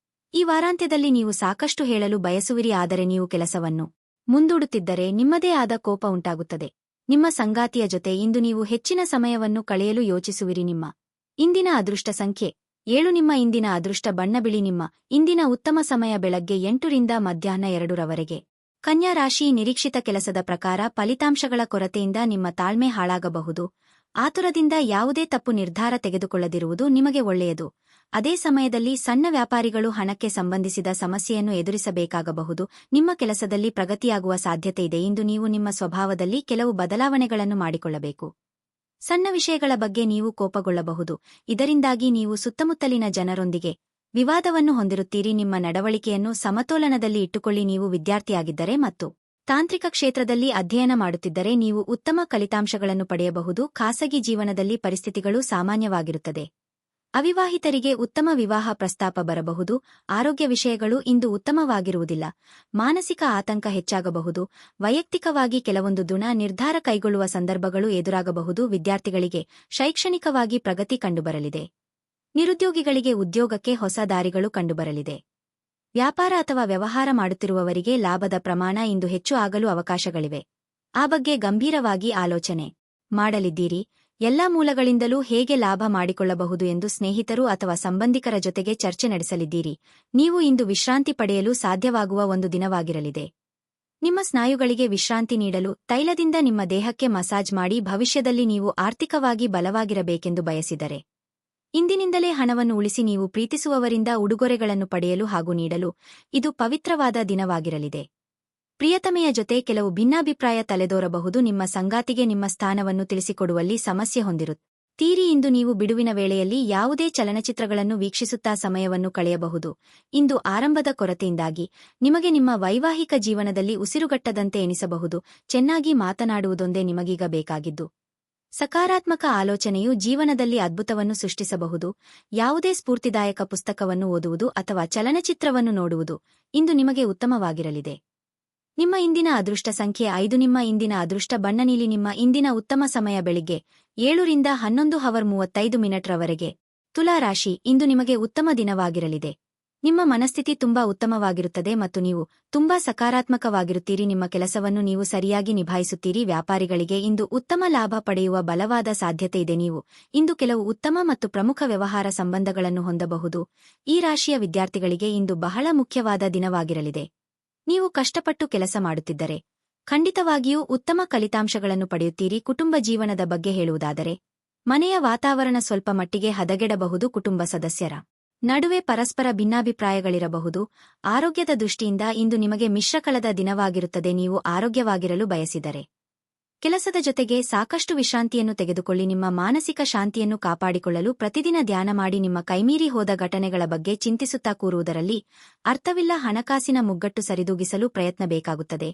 ಈ ವಾರಾಂತ್ಯದಲ್ಲಿ ನೀವು ಸಾಕಷ್ಟು ಹೇಳಲು ಬಯಸುವಿರಿ, ಆದರೆ ನೀವು ಕೆಲಸವನ್ನು ಮುಂದೂಡುತ್ತಿದ್ದರೆ ನಿಮ್ಮದೇ ಆದ ಕೋಪ ಉಂಟಾಗುತ್ತದೆ. ನಿಮ್ಮ ಸಂಗಾತಿಯ ಜೊತೆ ಇಂದು ನೀವು ಹೆಚ್ಚಿನ ಸಮಯವನ್ನು ಕಳೆಯಲು ಯೋಚಿಸುವಿರಿ. ನಿಮ್ಮ ಇಂದಿನ ಅದೃಷ್ಟ ಸಂಖ್ಯೆ 7. ನಿಮ್ಮ ಇಂದಿನ ಅದೃಷ್ಟ ಬಣ್ಣ ಬಿಳಿ. ನಿಮ್ಮ ಇಂದಿನ ಉತ್ತಮ ಸಮಯ ಬೆಳಗ್ಗೆ 8 ರಿಂದ ಮಧ್ಯಾಹ್ನ 2 ರವರೆಗೆ. ಕನ್ಯಾ ರಾಶಿ. ನಿರೀಕ್ಷಿತ ಕೆಲಸದ ಪ್ರಕಾರ ಫಲಿತಾಂಶಗಳ ಕೊರತೆಯಿಂದ ನಿಮ್ಮ ತಾಳ್ಮೆ ಹಾಳಾಗಬಹುದು. ಆತುರದಿಂದ ಯಾವುದೇ ತಪ್ಪು ನಿರ್ಧಾರ ತೆಗೆದುಕೊಳ್ಳದಿರುವುದು ನಿಮಗೆ ಒಳ್ಳೆಯದು. ಅದೇ ಸಮಯದಲ್ಲಿ ಸಣ್ಣ ವ್ಯಾಪಾರಿಗಳು ಹಣಕ್ಕೆ ಸಂಬಂಧಿಸಿದ ಸಮಸ್ಯೆಯನ್ನು ಎದುರಿಸಬೇಕಾಗಬಹುದು. ನಿಮ್ಮ ಕೆಲಸದಲ್ಲಿ ಪ್ರಗತಿಯಾಗುವ ಸಾಧ್ಯತೆಯಿದೆ. ಇಂದು ನೀವು ನಿಮ್ಮ ಸ್ವಭಾವದಲ್ಲಿ ಕೆಲವು ಬದಲಾವಣೆಗಳನ್ನು ಮಾಡಿಕೊಳ್ಳಬೇಕು. ಸಣ್ಣ ವಿಷಯಗಳ ಬಗ್ಗೆ ನೀವು ಕೋಪಗೊಳ್ಳಬಹುದು. ಇದರಿಂದಾಗಿ ನೀವು ಸುತ್ತಮುತ್ತಲಿನ ಜನರೊಂದಿಗೆ ವಿವಾದವನ್ನು ಹೊಂದಿರುತ್ತೀರಿ. ನಿಮ್ಮ ನಡವಳಿಕೆಯನ್ನು ಸಮತೋಲನದಲ್ಲಿ ಇಟ್ಟುಕೊಳ್ಳಿ. ನೀವು ವಿದ್ಯಾರ್ಥಿಯಾಗಿದ್ದರೆ ಮತ್ತು ತಾಂತ್ರಿಕ ಕ್ಷೇತ್ರದಲ್ಲಿ ಅಧ್ಯಯನ ಮಾಡುತ್ತಿದ್ದರೆ ನೀವು ಉತ್ತಮ ಫಲಿತಾಂಶಗಳನ್ನು ಪಡೆಯಬಹುದು. ಖಾಸಗಿ ಜೀವನದಲ್ಲಿ ಪರಿಸ್ಥಿತಿಗಳು ಸಾಮಾನ್ಯವಾಗಿರುತ್ತದೆ. ಅವಿವಾಹಿತರಿಗೆ ಉತ್ತಮ ವಿವಾಹ ಪ್ರಸ್ತಾಪ ಬರಬಹುದು. ಆರೋಗ್ಯ ವಿಷಯಗಳು ಇಂದು ಉತ್ತಮವಾಗಿರುವುದಿಲ್ಲ. ಮಾನಸಿಕ ಆತಂಕ ಹೆಚ್ಚಾಗಬಹುದು. ವೈಯಕ್ತಿಕವಾಗಿ ಕೆಲವೊಂದು ನಿರ್ಧಾರ ಕೈಗೊಳ್ಳುವ ಸಂದರ್ಭಗಳು ಎದುರಾಗಬಹುದು. ವಿದ್ಯಾರ್ಥಿಗಳಿಗೆ ಶೈಕ್ಷಣಿಕವಾಗಿ ಪ್ರಗತಿ ಕಂಡುಬರಲಿದೆ. ನಿರುದ್ಯೋಗಿಗಳಿಗೆ ಉದ್ಯೋಗಕ್ಕೆ ಹೊಸ ದಾರಿಗಳು ಕಂಡುಬರಲಿದೆ. ವ್ಯಾಪಾರ ಅಥವಾ ವ್ಯವಹಾರ ಮಾಡುತ್ತಿರುವವರಿಗೆ ಲಾಭದ ಪ್ರಮಾಣ ಇಂದು ಹೆಚ್ಚು ಆಗಲು ಅವಕಾಶಗಳಿವೆ. ಆ ಬಗ್ಗೆ ಗಂಭೀರವಾಗಿ ಆಲೋಚನೆ ಮಾಡಲಿದ್ದೀರಿ. ಎಲ್ಲಾ ಮೂಲಗಳಿಂದಲೂ ಹೇಗೆ ಲಾಭ ಮಾಡಿಕೊಳ್ಳಬಹುದು ಎಂದು ಸ್ನೇಹಿತರು ಅಥವಾ ಸಂಬಂಧಿಕರ ಜೊತೆಗೆ ಚರ್ಚೆ ನಡೆಸಲಿದ್ದೀರಿ. ನೀವು ಇಂದು ವಿಶ್ರಾಂತಿ ಪಡೆಯಲು ಸಾಧ್ಯವಾಗುವ ಒಂದು ದಿನವಾಗಿರಲಿದೆ. ನಿಮ್ಮ ಸ್ನಾಯುಗಳಿಗೆ ವಿಶ್ರಾಂತಿ ನೀಡಲು ತೈಲದಿಂದ ನಿಮ್ಮ ದೇಹಕ್ಕೆ ಮಸಾಜ್ ಮಾಡಿ ಭವಿಷ್ಯದಲ್ಲಿ ನೀವು ಆರ್ಥಿಕವಾಗಿ ಬಲವಾಗಿರಬೇಕೆಂದು ಬಯಸಿದರೆ ಇಂದಿನಿಂದಲೇ ಹಣವನ್ನು ಉಳಿಸಿ ನೀವು ಪ್ರೀತಿಸುವವರಿಂದ ಉಡುಗೊರೆಗಳನ್ನು ಪಡೆಯಲು ಹಾಗೂ ನೀಡಲು ಇದು ಪವಿತ್ರವಾದ ದಿನವಾಗಿರಲಿದೆ. ಪ್ರಿಯತಮೆಯ ಜೊತೆ ಕೆಲವು ಭಿನ್ನಾಭಿಪ್ರಾಯ ತಲೆದೋರಬಹುದು. ನಿಮ್ಮ ಸಂಗಾತಿಗೆ ನಿಮ್ಮ ಸ್ಥಾನವನ್ನು ತಿಳಿಸಿಕೊಡುವಲ್ಲಿ ಸಮಸ್ಯೆ ಹೊಂದಿರುತ್ತೀರಿ. ಇಂದು ನೀವು ಬಿಡುವಿನ ವೇಳೆಯಲ್ಲಿ ಯಾವುದೇ ಚಲನಚಿತ್ರಗಳನ್ನು ವೀಕ್ಷಿಸುತ್ತಾ ಸಮಯವನ್ನು ಕಳೆಯಬಹುದು. ಇಂದು ಆರಂಭದ ಕೊರತೆಯಿಂದಾಗಿ ನಿಮಗೆ ನಿಮ್ಮ ವೈವಾಹಿಕ ಜೀವನದಲ್ಲಿ ಉಸಿರುಗಟ್ಟದಂತೆ ಎನಿಸಬಹುದು. ಚೆನ್ನಾಗಿ ಮಾತನಾಡುವುದೊಂದೇ ನಿಮಗೀಗ ಬೇಕಾಗಿದ್ದು. ಸಕಾರಾತ್ಮಕ ಆಲೋಚನೆಯು ಜೀವನದಲ್ಲಿ ಅದ್ಭುತವನ್ನು ಸೃಷ್ಟಿಸಬಹುದು. ಯಾವುದೇ ಸ್ಫೂರ್ತಿದಾಯಕ ಪುಸ್ತಕವನ್ನು ಓದುವುದು ಅಥವಾ ಚಲನಚಿತ್ರವನ್ನು ನೋಡುವುದು ಇಂದು ನಿಮಗೆ ಉತ್ತಮವಾಗಿರಲಿದೆ. ನಿಮ್ಮ ಇಂದಿನ ಅದೃಷ್ಟ ಸಂಖ್ಯೆ 5. ನಿಮ್ಮ ಇಂದಿನ ಅದೃಷ್ಟ ಬಣ್ಣ ನೀಲಿ. ನಿಮ್ಮ ಇಂದಿನ ಉತ್ತಮ ಸಮಯ ಬೆಳಿಗ್ಗೆ 7 ರಿಂದ 11:35 ರವರೆಗೆ. ತುಲಾ ರಾಶಿ, ಇಂದು ನಿಮಗೆ ಉತ್ತಮ ದಿನವಾಗಿರಲಿದೆ. ನಿಮ್ಮ ಮನಸ್ಥಿತಿ ತುಂಬಾ ಉತ್ತಮವಾಗಿರುತ್ತದೆ ಮತ್ತು ನೀವು ತುಂಬಾ ಸಕಾರಾತ್ಮಕವಾಗಿರುತ್ತೀರಿ. ನಿಮ್ಮ ಕೆಲಸವನ್ನು ನೀವು ಸರಿಯಾಗಿ ನಿಭಾಯಿಸುತ್ತೀರಿ. ವ್ಯಾಪಾರಿಗಳಿಗೆ ಇಂದು ಉತ್ತಮ ಲಾಭ ಪಡೆಯುವ ಬಲವಾದ ಸಾಧ್ಯತೆಯಿದೆ. ನೀವು ಇಂದು ಕೆಲವು ಉತ್ತಮ ಮತ್ತು ಪ್ರಮುಖ ವ್ಯವಹಾರ ಸಂಬಂಧಗಳನ್ನು ಹೊಂದಬಹುದು. ಈ ರಾಶಿಯ ವಿದ್ಯಾರ್ಥಿಗಳಿಗೆ ಇಂದು ಬಹಳ ಮುಖ್ಯವಾದ ದಿನವಾಗಿರಲಿದೆ. ನೀವು ಕಷ್ಟಪಟ್ಟು ಕೆಲಸ ಮಾಡುತ್ತಿದ್ದರೆ ಖಂಡಿತವಾಗಿಯೂ ಉತ್ತಮ ಫಲಿತಾಂಶಗಳನ್ನು ಪಡೆಯುತ್ತೀರಿ. ಕುಟುಂಬ ಜೀವನದ ಬಗ್ಗೆ ಹೇಳುವುದಾದರೆ ಮನೆಯ ವಾತಾವರಣ ಸ್ವಲ್ಪ ಮಟ್ಟಿಗೆ ಹದಗೆಡಬಹುದು. ಕುಟುಂಬ ಸದಸ್ಯರ ನಡುವೆ ಪರಸ್ಪರ ಭಿನ್ನಾಭಿಪ್ರಾಯಗಳಿರಬಹುದು. ಆರೋಗ್ಯದ ದೃಷ್ಟಿಯಿಂದ ಇಂದು ನಿಮಗೆ ಮಿಶ್ರಕಳದ ದಿನವಾಗಿರುತ್ತದೆ. ನೀವು ಆರೋಗ್ಯವಾಗಿರಲು ಬಯಸಿದರೆ ಕೆಲಸದ ಜೊತೆಗೆ ಸಾಕಷ್ಟು ವಿಶ್ರಾಂತಿಯನ್ನು ತೆಗೆದುಕೊಳ್ಳಿ. ನಿಮ್ಮ ಮಾನಸಿಕ ಶಾಂತಿಯನ್ನು ಕಾಪಾಡಿಕೊಳ್ಳಲು ಪ್ರತಿದಿನ ಧ್ಯಾನ ಮಾಡಿ. ನಿಮ್ಮ ಕೈಮೀರಿ ಹೋದ ಘಟನೆಗಳ ಬಗ್ಗೆ ಚಿಂತಿಸುತ್ತಾ ಕೂರುವುದರಲ್ಲಿ ಅರ್ಥವಿಲ್ಲ. ಹಣಕಾಸಿನ ಮುಗ್ಗಟ್ಟು ಸರಿದೂಗಿಸಲು ಪ್ರಯತ್ನ ಬೇಕಾಗುತ್ತದೆ.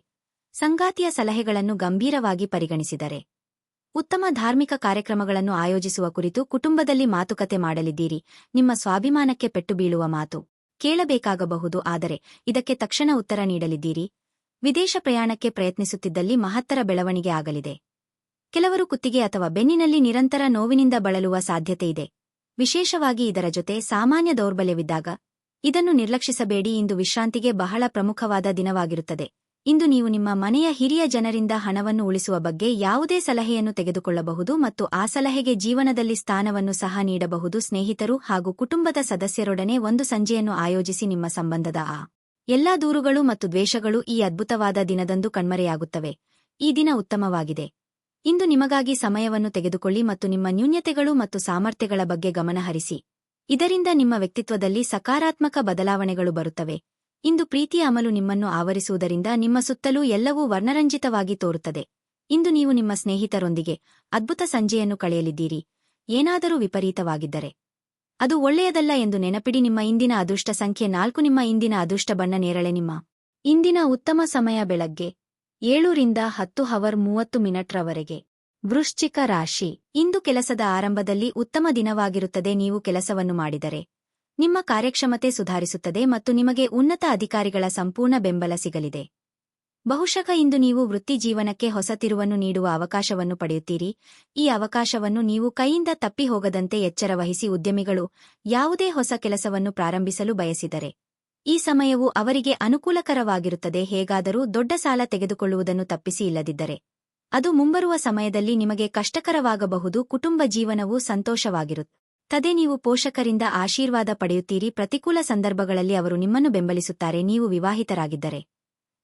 ಸಂಗಾತಿಯ ಸಲಹೆಗಳನ್ನು ಗಂಭೀರವಾಗಿ ಪರಿಗಣಿಸಿದರೆ ಉತ್ತಮ ಧಾರ್ಮಿಕ ಕಾರ್ಯಕ್ರಮಗಳನ್ನು ಆಯೋಜಿಸುವ ಕುರಿತು ಕುಟುಂಬದಲ್ಲಿ ಮಾತುಕತೆ ಮಾಡಲಿದ್ದೀರಿ. ನಿಮ್ಮ ಸ್ವಾಭಿಮಾನಕ್ಕೆ ಪೆಟ್ಟು ಬೀಳುವ ಮಾತು ಕೇಳಬೇಕಾಗಬಹುದು, ಆದರೆ ಇದಕ್ಕೆ ತಕ್ಷಣ ಉತ್ತರ ನೀಡಲಿದ್ದೀರಿ. ವಿದೇಶ ಪ್ರಯಾಣಕ್ಕೆ ಪ್ರಯತ್ನಿಸುತ್ತಿದ್ದಲ್ಲಿ ಮಹತ್ತರ ಬೆಳವಣಿಗೆ ಆಗಲಿದೆ. ಕೆಲವರು ಕುತ್ತಿಗೆ ಅಥವಾ ಬೆನ್ನಿನಲ್ಲಿ ನಿರಂತರ ನೋವಿನಿಂದ ಬಳಲುವ ಸಾಧ್ಯತೆಯಿದೆ. ವಿಶೇಷವಾಗಿ ಇದರ ಜೊತೆ ಸಾಮಾನ್ಯ ದೌರ್ಬಲ್ಯವಿದ್ದಾಗ ಇದನ್ನು ನಿರ್ಲಕ್ಷಿಸಬೇಡಿ. ಇಂದು ವಿಶ್ರಾಂತಿಗೆ ಬಹಳ ಪ್ರಮುಖವಾದ ದಿನವಾಗಿರುತ್ತದೆ. ಇಂದು ನೀವು ನಿಮ್ಮ ಮನೆಯ ಹಿರಿಯ ಜನರಿಂದ ಹಣವನ್ನು ಉಳಿಸುವ ಬಗ್ಗೆ ಯಾವುದೇ ಸಲಹೆಯನ್ನು ತೆಗೆದುಕೊಳ್ಳಬಹುದು ಮತ್ತು ಆ ಸಲಹೆಗೆ ಜೀವನದಲ್ಲಿ ಸ್ಥಾನವನ್ನು ಸಹ ನೀಡಬಹುದು. ಸ್ನೇಹಿತರು ಹಾಗೂ ಕುಟುಂಬದ ಸದಸ್ಯರೊಡನೆ ಒಂದು ಸಂಜೆಯನ್ನು ಆಯೋಜಿಸಿ. ನಿಮ್ಮ ಸಂಬಂಧದ ಎಲ್ಲಾ ದೂರುಗಳು ಮತ್ತು ದ್ವೇಷಗಳು ಈ ಅದ್ಭುತವಾದ ದಿನದಂದು ಕಣ್ಮರೆಯಾಗುತ್ತವೆ. ಈ ದಿನ ಉತ್ತಮವಾಗಿದೆ. ಇಂದು ನಿಮಗಾಗಿ ಸಮಯವನ್ನು ತೆಗೆದುಕೊಳ್ಳಿ ಮತ್ತು ನಿಮ್ಮ ನ್ಯೂನ್ಯತೆಗಳು ಮತ್ತು ಸಾಮರ್ಥ್ಯಗಳ ಬಗ್ಗೆ ಗಮನಹರಿಸಿ. ಇದರಿಂದ ನಿಮ್ಮ ವ್ಯಕ್ತಿತ್ವದಲ್ಲಿ ಸಕಾರಾತ್ಮಕ ಬದಲಾವಣೆಗಳು ಬರುತ್ತವೆ. ಇಂದು ಪ್ರೀತಿಯ ಅಮಲು ನಿಮ್ಮನ್ನು ಆವರಿಸುವುದರಿಂದ ನಿಮ್ಮ ಸುತ್ತಲೂ ಎಲ್ಲವೂ ವರ್ಣರಂಜಿತವಾಗಿ ತೋರುತ್ತದೆ. ಇಂದು ನೀವು ನಿಮ್ಮ ಸ್ನೇಹಿತರೊಂದಿಗೆ ಅದ್ಭುತ ಸಂಜೆಯನ್ನು ಕಳೆಯಲಿದ್ದೀರಿ. ಏನಾದರೂ ವಿಪರೀತವಾಗಿದ್ದರೆ ಅದು ಒಳ್ಳೆಯದಲ್ಲ ಎಂದು ನೆನಪಿಡಿ. ನಿಮ್ಮ ಇಂದಿನ ಅದೃಷ್ಟ ಸಂಖ್ಯೆ 4. ನಿಮ್ಮ ಇಂದಿನ ಅದೃಷ್ಟ ಬಣ್ಣ ನೇರಳೆ. ನಿಮ್ಮ ಇಂದಿನ ಉತ್ತಮ ಸಮಯ ಬೆಳಗ್ಗೆ 7 ರಿಂದ 10:30 ರವರೆಗೆ. ವೃಶ್ಚಿಕ ರಾಶಿ, ಇಂದು ಕೆಲಸದ ಆರಂಭದಲ್ಲಿ ಉತ್ತಮ ದಿನವಾಗಿರುತ್ತದೆ. ನೀವು ಕೆಲಸವನ್ನು ಮಾಡಿದರೆ ನಿಮ್ಮ ಕಾರ್ಯಕ್ಷಮತೆ ಸುಧಾರಿಸುತ್ತದೆ ಮತ್ತು ನಿಮಗೆ ಉನ್ನತ ಅಧಿಕಾರಿಗಳ ಸಂಪೂರ್ಣ ಬೆಂಬಲ ಸಿಗಲಿದೆ. ಬಹುಶಃ ಇಂದು ನೀವು ವೃತ್ತಿ ಜೀವನಕ್ಕೆ ಹೊಸ ತಿರುವನ್ನು ನೀಡುವ ಅವಕಾಶವನ್ನು ಪಡೆಯುತ್ತೀರಿ. ಈ ಅವಕಾಶವನ್ನು ನೀವು ಕೈಯಿಂದ ತಪ್ಪಿ ಹೋಗದಂತೆ ಎಚ್ಚರವಹಿಸಿ. ಉದ್ಯಮಿಗಳು ಯಾವುದೇ ಹೊಸ ಕೆಲಸವನ್ನು ಪ್ರಾರಂಭಿಸಲು ಬಯಸಿದರೆ ಈ ಸಮಯವು ಅವರಿಗೆ ಅನುಕೂಲಕರವಾಗಿರುತ್ತದೆ. ಹೇಗಾದರೂ ದೊಡ್ಡ ಸಾಲ ತೆಗೆದುಕೊಳ್ಳುವುದನ್ನು ತಪ್ಪಿಸಿ. ಇಲ್ಲದಿದ್ದರೆ ಅದು ಮುಂಬರುವ ಸಮಯದಲ್ಲಿ ನಿಮಗೆ ಕಷ್ಟಕರವಾಗಬಹುದು. ಕುಟುಂಬ ಜೀವನವು ಸಂತೋಷವಾಗಿರುತ್ತದೆ. ನೀವು ಪೋಷಕರಿಂದ ಆಶೀರ್ವಾದ ಪಡೆಯುತ್ತೀರಿ. ಪ್ರತಿಕೂಲ ಸಂದರ್ಭಗಳಲ್ಲಿ ಅವರು ನಿಮ್ಮನ್ನು ಬೆಂಬಲಿಸುತ್ತಾರೆ. ನೀವು ವಿವಾಹಿತರಾಗಿದ್ದರೆ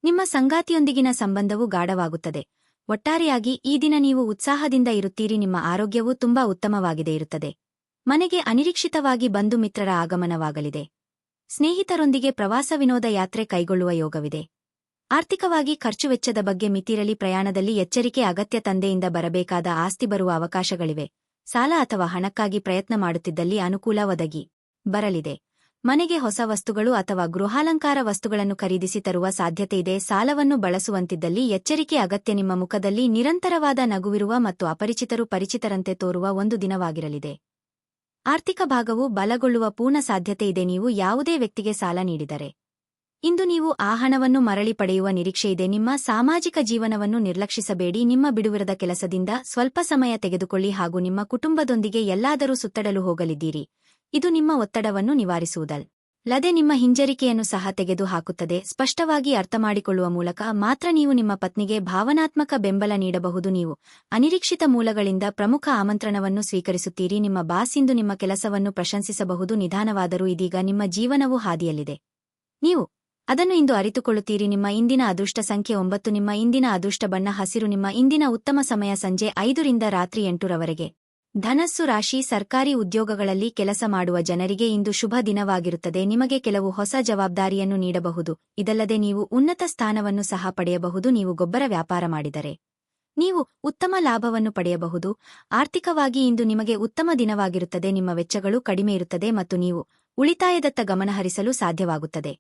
ನಿಮ್ಮ ಸಂಗಾತಿಯೊಂದಿಗಿನ ಸಂಬಂಧವು ಗಾಢವಾಗುತ್ತದೆ. ಒಟ್ಟಾರೆಯಾಗಿ ಈ ದಿನ ನೀವು ಉತ್ಸಾಹದಿಂದ ಇರುತ್ತೀರಿ. ನಿಮ್ಮ ಆರೋಗ್ಯವು ತುಂಬಾ ಉತ್ತಮವಾಗಿದೆ ಇರುತ್ತದೆ. ಮನೆಗೆ ಅನಿರೀಕ್ಷಿತವಾಗಿ ಬಂಧು ಮಿತ್ರರ ಆಗಮನವಾಗಲಿದೆ. ಸ್ನೇಹಿತರೊಂದಿಗೆ ಪ್ರವಾಸ ವಿನೋದ ಯಾತ್ರೆ ಕೈಗೊಳ್ಳುವ ಯೋಗವಿದೆ. ಆರ್ಥಿಕವಾಗಿ ಖರ್ಚು ವೆಚ್ಚದ ಬಗ್ಗೆ ಮಿತಿರಲಿ. ಪ್ರಯಾಣದಲ್ಲಿ ಎಚ್ಚರಿಕೆ ಅಗತ್ಯ. ತಂದೆಯಿಂದ ಬರಬೇಕಾದ ಆಸ್ತಿ ಬರುವ ಅವಕಾಶಗಳಿವೆ. ಸಾಲ ಅಥವಾ ಹಣಕ್ಕಾಗಿ ಪ್ರಯತ್ನ ಮಾಡುತ್ತಿದ್ದಲ್ಲಿ ಅನುಕೂಲ ಒದಗಿ ಬರಲಿದೆ. ಮನೆಗೆ ಹೊಸ ವಸ್ತುಗಳು ಅಥವಾ ಗೃಹಾಲಂಕಾರ ವಸ್ತುಗಳನ್ನು ಖರೀದಿಸಿ ತರುವ ಸಾಧ್ಯತೆಯಿದೆ. ಸಾಲವನ್ನು ಬಳಸುವಂತಿದ್ದಲ್ಲಿ ಎಚ್ಚರಿಕೆ ಅಗತ್ಯ. ನಿಮ್ಮ ಮುಖದಲ್ಲಿ ನಿರಂತರವಾದ ನಗುವಿರುವ ಮತ್ತು ಅಪರಿಚಿತರು ಪರಿಚಿತರಂತೆ ತೋರುವ ಒಂದು ದಿನವಾಗಿರಲಿದೆ. ಆರ್ಥಿಕ ಭಾಗವು ಬಲಗೊಳ್ಳುವ ಪೂರ್ಣ ಸಾಧ್ಯತೆಯಿದೆ. ನೀವು ಯಾವುದೇ ವ್ಯಕ್ತಿಗೆ ಸಾಲ ನೀಡಿದರೆ ಇಂದು ನೀವು ಆ ಹಣವನ್ನು ಮರಳಿ ಪಡೆಯುವ ನಿರೀಕ್ಷೆಯಿದೆ. ನಿಮ್ಮ ಸಾಮಾಜಿಕ ಜೀವನವನ್ನು ನಿರ್ಲಕ್ಷಿಸಬೇಡಿ. ನಿಮ್ಮ ಬಿಡುವಿರದ ಕೆಲಸದಿಂದ ಸ್ವಲ್ಪ ಸಮಯ ತೆಗೆದುಕೊಳ್ಳಿ ಹಾಗೂ ನಿಮ್ಮ ಕುಟುಂಬದೊಂದಿಗೆ ಎಲ್ಲಾದರೂ ಸುತ್ತಡಲು ಹೋಗಲಿದ್ದೀರಿ. ಇದು ನಿಮ್ಮ ಒತ್ತಡವನ್ನು ನಿವಾರಿಸುವುದಲ್ಲದೆ ನಿಮ್ಮ ಹಿಂಜರಿಕೆಯನ್ನು ಸಹ ತೆಗೆದುಹಾಕುತ್ತದೆ. ಸ್ಪಷ್ಟವಾಗಿ ಅರ್ಥಮಾಡಿಕೊಳ್ಳುವ ಮೂಲಕ ಮಾತ್ರ ನೀವು ನಿಮ್ಮ ಪತ್ನಿಗೆ ಭಾವನಾತ್ಮಕ ಬೆಂಬಲ ನೀಡಬಹುದು. ನೀವು ಅನಿರೀಕ್ಷಿತ ಮೂಲಗಳಿಂದ ಪ್ರಮುಖ ಆಮಂತ್ರಣವನ್ನು ಸ್ವೀಕರಿಸುತ್ತೀರಿ. ನಿಮ್ಮ ಬಾಸ್ ಇಂದು ನಿಮ್ಮ ಕೆಲಸವನ್ನು ಪ್ರಶಂಸಿಸಬಹುದು, ನಿಧಾನವಾದರೂ ಇದೀಗ ನಿಮ್ಮ ಜೀವನವು ಹಾದಿಯಲ್ಲಿದೆ. ನೀವು ಅದನ್ನು ಇಂದು ಅರಿತುಕೊಳ್ಳುತ್ತೀರಿ. ನಿಮ್ಮ ಇಂದಿನ ಅದೃಷ್ಟ ಸಂಖ್ಯೆ 9. ನಿಮ್ಮ ಇಂದಿನ ಅದೃಷ್ಟ ಬಣ್ಣ ಹಸಿರು. ನಿಮ್ಮ ಇಂದಿನ ಉತ್ತಮ ಸಮಯ ಸಂಜೆ 5 ರಿಂದ ರಾತ್ರಿ 8 ರವರೆಗೆ. ಧನಸ್ಸು ರಾಶಿ. ಸರ್ಕಾರಿ ಉದ್ಯೋಗಗಳಲ್ಲಿ ಕೆಲಸ ಮಾಡುವ ಜನರಿಗೆ ಇಂದು ಶುಭ ದಿನವಾಗಿರುತ್ತದೆ. ನಿಮಗೆ ಕೆಲವು ಹೊಸ ಜವಾಬ್ದಾರಿಯನ್ನು ನೀಡಬಹುದು. ಇದಲ್ಲದೆ ನೀವು ಉನ್ನತ ಸ್ಥಾನವನ್ನು ಸಹ ಪಡೆಯಬಹುದು. ನೀವು ಗೊಬ್ಬರ ವ್ಯಾಪಾರ ಮಾಡಿದರೆ ನೀವು ಉತ್ತಮ ಲಾಭವನ್ನು ಪಡೆಯಬಹುದು. ಆರ್ಥಿಕವಾಗಿ ಇಂದು ನಿಮಗೆ ಉತ್ತಮ ದಿನವಾಗಿರುತ್ತದೆ. ನಿಮ್ಮ ವೆಚ್ಚಗಳು ಕಡಿಮೆ ಇರುತ್ತದೆ ಮತ್ತು ನೀವು ಉಳಿತಾಯದತ್ತ ಗಮನಹರಿಸಲು ಸಾಧ್ಯವಾಗುತ್ತದೆ.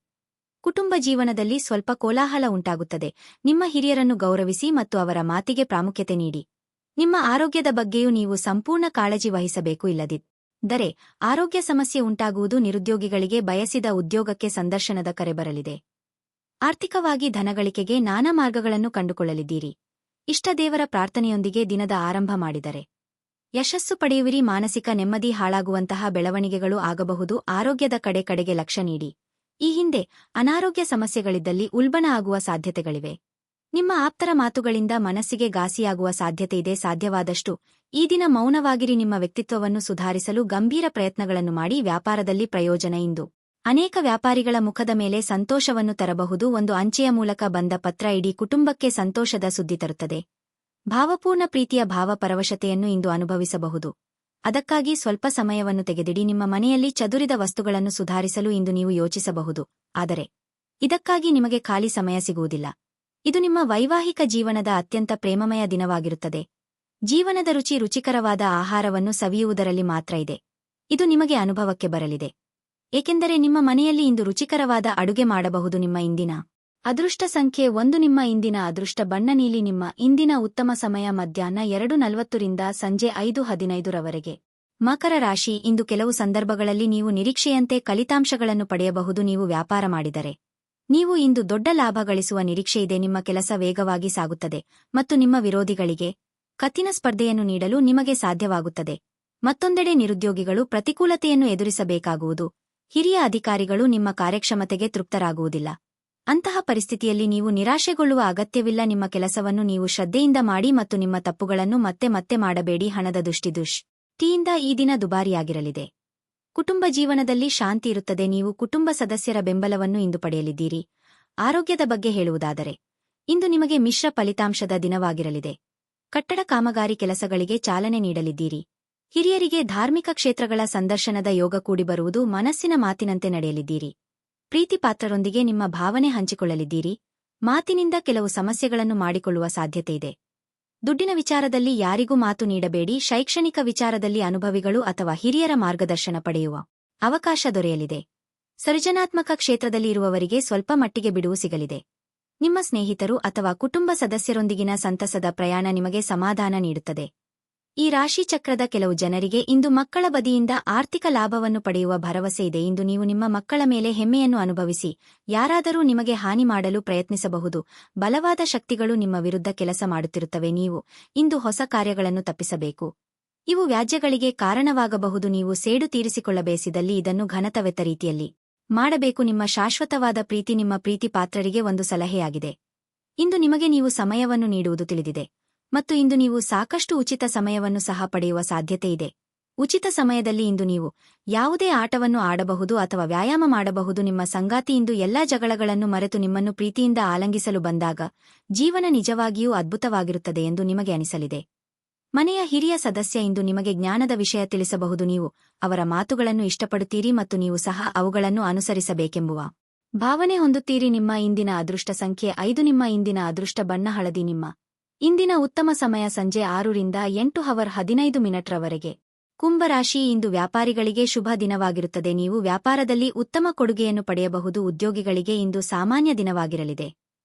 ಕುಟುಂಬ ಜೀವನದಲ್ಲಿ ಸ್ವಲ್ಪ ಕೋಲಾಹಲ ಉಂಟಾಗುತ್ತದೆ. ನಿಮ್ಮ ಹಿರಿಯರನ್ನು ಗೌರವಿಸಿ ಮತ್ತು ಅವರ ಮಾತಿಗೆ ಪ್ರಾಮುಖ್ಯತೆ ನೀಡಿ. ನಿಮ್ಮ ಆರೋಗ್ಯದ ಬಗ್ಗೆಯೂ ನೀವು ಸಂಪೂರ್ಣ ಕಾಳಜಿ ವಹಿಸಬೇಕು. ಇಲ್ಲದಿದ್ದರೆ ಆರೋಗ್ಯ ಸಮಸ್ಯೆ ಉಂಟಾಗುವುದು. ನಿರುದ್ಯೋಗಿಗಳಿಗೆ ಬಯಸಿದ ಉದ್ಯೋಗಕ್ಕೆ ಸಂದರ್ಶನದ ಕರೆ ಬರಲಿದೆ. ಆರ್ಥಿಕವಾಗಿ ಧನಗಳಿಕೆಗೆ ನಾನಾ ಮಾರ್ಗಗಳನ್ನು ಕಂಡುಕೊಳ್ಳಲಿದ್ದೀರಿ. ಇಷ್ಟ ದೇವರ ಪ್ರಾರ್ಥನೆಯೊಂದಿಗೆ ದಿನದ ಆರಂಭ ಮಾಡಿದರೆ ಯಶಸ್ಸು ಪಡೆಯುವಿರಿ. ಮಾನಸಿಕ ನೆಮ್ಮದಿ ಹಾಳಾಗುವಂತಹ ಬೆಳವಣಿಗೆಗಳು ಆಗಬಹುದು. ಆರೋಗ್ಯದ ಕಡೆಗೆ ಲಕ್ಷ್ಯ ನೀಡಿ. ಈ ಹಿಂದೆ ಅನಾರೋಗ್ಯ ಸಮಸ್ಯೆಗಳಿದ್ದಲ್ಲಿ ಉಲ್ಬಣ ಆಗುವ ಸಾಧ್ಯತೆಗಳಿವೆ. ನಿಮ್ಮ ಆಪ್ತರ ಮಾತುಗಳಿಂದ ಮನಸ್ಸಿಗೆ ಘಾಸಿಯಾಗುವ ಸಾಧ್ಯತೆಯಿದೆ. ಸಾಧ್ಯವಾದಷ್ಟು ಈ ದಿನ ಮೌನವಾಗಿರಿ. ನಿಮ್ಮ ವ್ಯಕ್ತಿತ್ವವನ್ನು ಸುಧಾರಿಸಲು ಗಂಭೀರ ಪ್ರಯತ್ನಗಳನ್ನು ಮಾಡಿ. ವ್ಯಾಪಾರದಲ್ಲಿ ಪ್ರಯೋಜನ ಇಂದು ಅನೇಕ ವ್ಯಾಪಾರಿಗಳ ಮುಖದ ಮೇಲೆ ಸಂತೋಷವನ್ನು ತರಬಹುದು. ಒಂದು ಅಂಚೆಯ ಮೂಲಕ ಬಂದ ಪತ್ರ ಇಡೀ ಕುಟುಂಬಕ್ಕೆ ಸಂತೋಷದ ಸುದ್ದಿ ತರುತ್ತದೆ. ಭಾವಪೂರ್ಣ ಪ್ರೀತಿಯ ಭಾವಪರವಶತೆಯನ್ನು ಇಂದು ಅನುಭವಿಸಬಹುದು. ಅದಕ್ಕಾಗಿ ಸ್ವಲ್ಪ ಸಮಯವನ್ನು ತೆಗೆದಿಡಿ. ನಿಮ್ಮ ಮನೆಯಲ್ಲಿ ಚದುರಿದ ವಸ್ತುಗಳನ್ನು ಸುಧಾರಿಸಲು ಇಂದು ನೀವು ಯೋಚಿಸಬಹುದು, ಆದರೆ ಇದಕ್ಕಾಗಿ ನಿಮಗೆ ಖಾಲಿ ಸಮಯ ಸಿಗುವುದಿಲ್ಲ. ಇದು ನಿಮ್ಮ ವೈವಾಹಿಕ ಜೀವನದ ಅತ್ಯಂತ ಪ್ರೇಮಮಯ ದಿನವಾಗಿರುತ್ತದೆ. ಜೀವನದ ರುಚಿಕರವಾದ ಆಹಾರವನ್ನು ಸವಿಯುವುದರಲ್ಲಿ ಮಾತ್ರ ಇದೆ. ಇದು ನಿಮಗೆ ಅನುಭವಕ್ಕೆ ಬರಲಿದೆ, ಏಕೆಂದರೆ ನಿಮ್ಮ ಮನೆಯಲ್ಲಿ ಇಂದು ರುಚಿಕರವಾದ ಅಡುಗೆ ಮಾಡಬಹುದು. ನಿಮ್ಮ ಇಂದಿನ ಅದೃಷ್ಟ ಸಂಖ್ಯೆ 1. ನಿಮ್ಮ ಇಂದಿನ ಅದೃಷ್ಟ ಬಣ್ಣ ನೀಲಿ. ನಿಮ್ಮ ಇಂದಿನ ಉತ್ತಮ ಸಮಯ ಮಧ್ಯಾಹ್ನ 2:40 ರಿಂದ ಸಂಜೆ 5:15 ರವರೆಗೆ. ಮಕರ ರಾಶಿ. ಇಂದು ಕೆಲವು ಸಂದರ್ಭಗಳಲ್ಲಿ ನೀವು ನಿರೀಕ್ಷೆಯಂತೆ ಫಲಿತಾಂಶಗಳನ್ನು ಪಡೆಯಬಹುದು. ನೀವು ವ್ಯಾಪಾರ ಮಾಡಿದರೆ ನೀವು ಇಂದು ದೊಡ್ಡ ಲಾಭ ಗಳಿಸುವ ನಿರೀಕ್ಷೆಯಿದೆ. ನಿಮ್ಮ ಕೆಲಸ ವೇಗವಾಗಿ ಸಾಗುತ್ತದೆ ಮತ್ತು ನಿಮ್ಮ ವಿರೋಧಿಗಳಿಗೆ ಕಠಿಣ ಸ್ಪರ್ಧೆಯನ್ನು ನೀಡಲು ನಿಮಗೆ ಸಾಧ್ಯವಾಗುತ್ತದೆ. ಮತ್ತೊಂದೆಡೆ ನಿರುದ್ಯೋಗಿಗಳು ಪ್ರತಿಕೂಲತೆಯನ್ನು ಎದುರಿಸಬೇಕಾಗುವುದು. ಹಿರಿಯ ಅಧಿಕಾರಿಗಳು ನಿಮ್ಮ ಕಾರ್ಯಕ್ಷಮತೆಗೆ ತೃಪ್ತರಾಗುವುದಿಲ್ಲ. ಅಂತಹ ಪರಿಸ್ಥಿತಿಯಲ್ಲಿ ನೀವು ನಿರಾಶೆಗೊಳ್ಳುವ ಅಗತ್ಯವಿಲ್ಲ. ನಿಮ್ಮ ಕೆಲಸವನ್ನು ನೀವು ಶ್ರದ್ಧೆಯಿಂದ ಮಾಡಿ ಮತ್ತು ನಿಮ್ಮ ತಪ್ಪುಗಳನ್ನು ಮತ್ತೆ ಮಾಡಬೇಡಿ. ಹಣದ ದೃಷ್ಟಿಯಿಂದ ಈ ದಿನ ದುಬಾರಿಯಾಗಿರಲಿದೆ. ಕುಟುಂಬ ಜೀವನದಲ್ಲಿ ಶಾಂತಿ ಇರುತ್ತದೆ. ನೀವು ಕುಟುಂಬ ಸದಸ್ಯರ ಬೆಂಬಲವನ್ನು ಇಂದು ಪಡೆಯಲಿದ್ದೀರಿ. ಆರೋಗ್ಯದ ಬಗ್ಗೆ ಹೇಳುವುದಾದರೆ ಇಂದು ನಿಮಗೆ ಮಿಶ್ರ ಫಲಿತಾಂಶದ ದಿನವಾಗಿರಲಿದೆ. ಕಟ್ಟಡ ಕಾಮಗಾರಿ ಕೆಲಸಗಳಿಗೆ ಚಾಲನೆ ನೀಡಲಿದ್ದೀರಿ. ಹಿರಿಯರಿಗೆ ಧಾರ್ಮಿಕ ಕ್ಷೇತ್ರಗಳ ಸಂದರ್ಶನದ ಯೋಗ ಕೂಡಿಬರುವುದು. ಮನಸ್ಸಿನ ಮಾತಿನಂತೆ ನಡೆಯಲಿದ್ದೀರಿ. ಪ್ರೀತಿಪಾತ್ರರೊಂದಿಗೆ ನಿಮ್ಮ ಭಾವನೆ ಹಂಚಿಕೊಳ್ಳಲಿದ್ದೀರಿ. ಮಾತಿನಿಂದ ಕೆಲವು ಸಮಸ್ಯೆಗಳನ್ನು ಮಾಡಿಕೊಳ್ಳುವ ಸಾಧ್ಯತೆಯಿದೆ. ದುಡ್ಡಿನ ವಿಚಾರದಲ್ಲಿ ಯಾರಿಗೂ ಮಾತು ನೀಡಬೇಡಿ. ಶೈಕ್ಷಣಿಕ ವಿಚಾರದಲ್ಲಿ ಅನುಭವಿಗಳು ಅಥವಾ ಹಿರಿಯರ ಮಾರ್ಗದರ್ಶನ ಪಡೆಯುವ ಅವಕಾಶ ದೊರೆಯಲಿದೆ. ಸೃಜನಾತ್ಮಕ ಕ್ಷೇತ್ರದಲ್ಲಿ ಇರುವವರಿಗೆ ಸ್ವಲ್ಪ ಮಟ್ಟಿಗೆ ಬಿಡುವು ಸಿಗಲಿದೆ. ನಿಮ್ಮ ಸ್ನೇಹಿತರು ಅಥವಾ ಕುಟುಂಬ ಸದಸ್ಯರೊಂದಿಗಿನ ಸಂತಸದ ಪ್ರಯಾಣ ನಿಮಗೆ ಸಮಾಧಾನ ನೀಡುತ್ತದೆ. ಈ ರಾಶಿ ಚಕ್ರದ ಕೆಲವು ಜನರಿಗೆ ಇಂದು ಮಕ್ಕಳ ಬದಿಯಿಂದ ಆರ್ಥಿಕ ಲಾಭವನ್ನು ಪಡೆಯುವ ಭರವಸೆ ಇದೆ. ಇಂದು ನೀವು ನಿಮ್ಮ ಮಕ್ಕಳ ಮೇಲೆ ಹೆಮ್ಮೆಯನ್ನು ಅನುಭವಿಸಿ. ಯಾರಾದರೂ ನಿಮಗೆ ಹಾನಿ ಮಾಡಲು ಪ್ರಯತ್ನಿಸಬಹುದು. ಬಲವಾದ ಶಕ್ತಿಗಳು ನಿಮ್ಮ ವಿರುದ್ಧ ಕೆಲಸ ಮಾಡುತ್ತಿರುತ್ತವೆ. ನೀವು ಇಂದು ಹೊಸ ಕಾರ್ಯಗಳನ್ನು ತಪ್ಪಿಸಬೇಕು. ಇವು ವ್ಯಾಜ್ಯಗಳಿಗೆ ಕಾರಣವಾಗಬಹುದು. ನೀವು ಸೇಡು ತೀರಿಸಿಕೊಳ್ಳಬಯಸಿದಲ್ಲಿ ಇದನ್ನು ಘನತವೆತ್ತ ರೀತಿಯಲ್ಲಿ ಮಾಡಬೇಕು. ನಿಮ್ಮ ಶಾಶ್ವತವಾದ ಪ್ರೀತಿ ನಿಮ್ಮ ಪ್ರೀತಿ ಪಾತ್ರರಿಗೆ ಒಂದು ಸಲಹೆಯಾಗಿದೆ. ಇಂದು ನಿಮಗೆ ನೀವು ಸಮಯವನ್ನು ನೀಡುವುದು ತಿಳಿದಿದೆ ಮತ್ತು ಇಂದು ನೀವು ಸಾಕಷ್ಟು ಉಚಿತ ಸಮಯವನ್ನು ಸಹ ಪಡೆಯುವ ಸಾಧ್ಯತೆಯಿದೆ. ಉಚಿತ ಸಮಯದಲ್ಲಿ ಇಂದು ನೀವು ಯಾವುದೇ ಆಟವನ್ನು ಆಡಬಹುದು ಅಥವಾ ವ್ಯಾಯಾಮ ಮಾಡಬಹುದು. ನಿಮ್ಮ ಸಂಗಾತಿ ಇಂದು ಎಲ್ಲಾ ಜಗಳಗಳನ್ನು ಮರೆತು ನಿಮ್ಮನ್ನು ಪ್ರೀತಿಯಿಂದ ಆಲಂಗಿಸಲು ಬಂದಾಗ ಜೀವನ ನಿಜವಾಗಿಯೂ ಅದ್ಭುತವಾಗಿರುತ್ತದೆ ಎಂದು ನಿಮಗೆ ಅನಿಸಲಿದೆ. ಮನೆಯ ಹಿರಿಯ ಸದಸ್ಯ ಇಂದು ನಿಮಗೆ ಜ್ಞಾನದ ವಿಷಯ ತಿಳಿಸಬಹುದು. ನೀವು ಅವರ ಮಾತುಗಳನ್ನು ಇಷ್ಟಪಡುತ್ತೀರಿ ಮತ್ತು ನೀವು ಸಹ ಅವುಗಳನ್ನು ಅನುಸರಿಸಬೇಕೆಂಬುವ ಭಾವನೆ ಹೊಂದುತ್ತೀರಿ. ನಿಮ್ಮ ಇಂದಿನ ಅದೃಷ್ಟ ಸಂಖ್ಯೆ 5. ನಿಮ್ಮ ಇಂದಿನ ಅದೃಷ್ಟ ಬಣ್ಣ ಹಳದಿ. ನಿಮ್ಮ ಇಂದಿನ ಉತ್ತಮ ಸಮಯ ಸಂಜೆ 6 ರಿಂದ 8:15 ರವರೆಗೆ. ಕುಂಭರಾಶಿ. ಇಂದು ವ್ಯಾಪಾರಿಗಳಿಗೆ ಶುಭ ದಿನವಾಗಿರುತ್ತದೆ. ನೀವು ವ್ಯಾಪಾರದಲ್ಲಿ ಉತ್ತಮ ಕೊಡುಗೆಯನ್ನು ಪಡೆಯಬಹುದು. ಉದ್ಯೋಗಿಗಳಿಗೆ ಇಂದು ಸಾಮಾನ್ಯ ದಿನವಾಗಿರಲಿದೆ.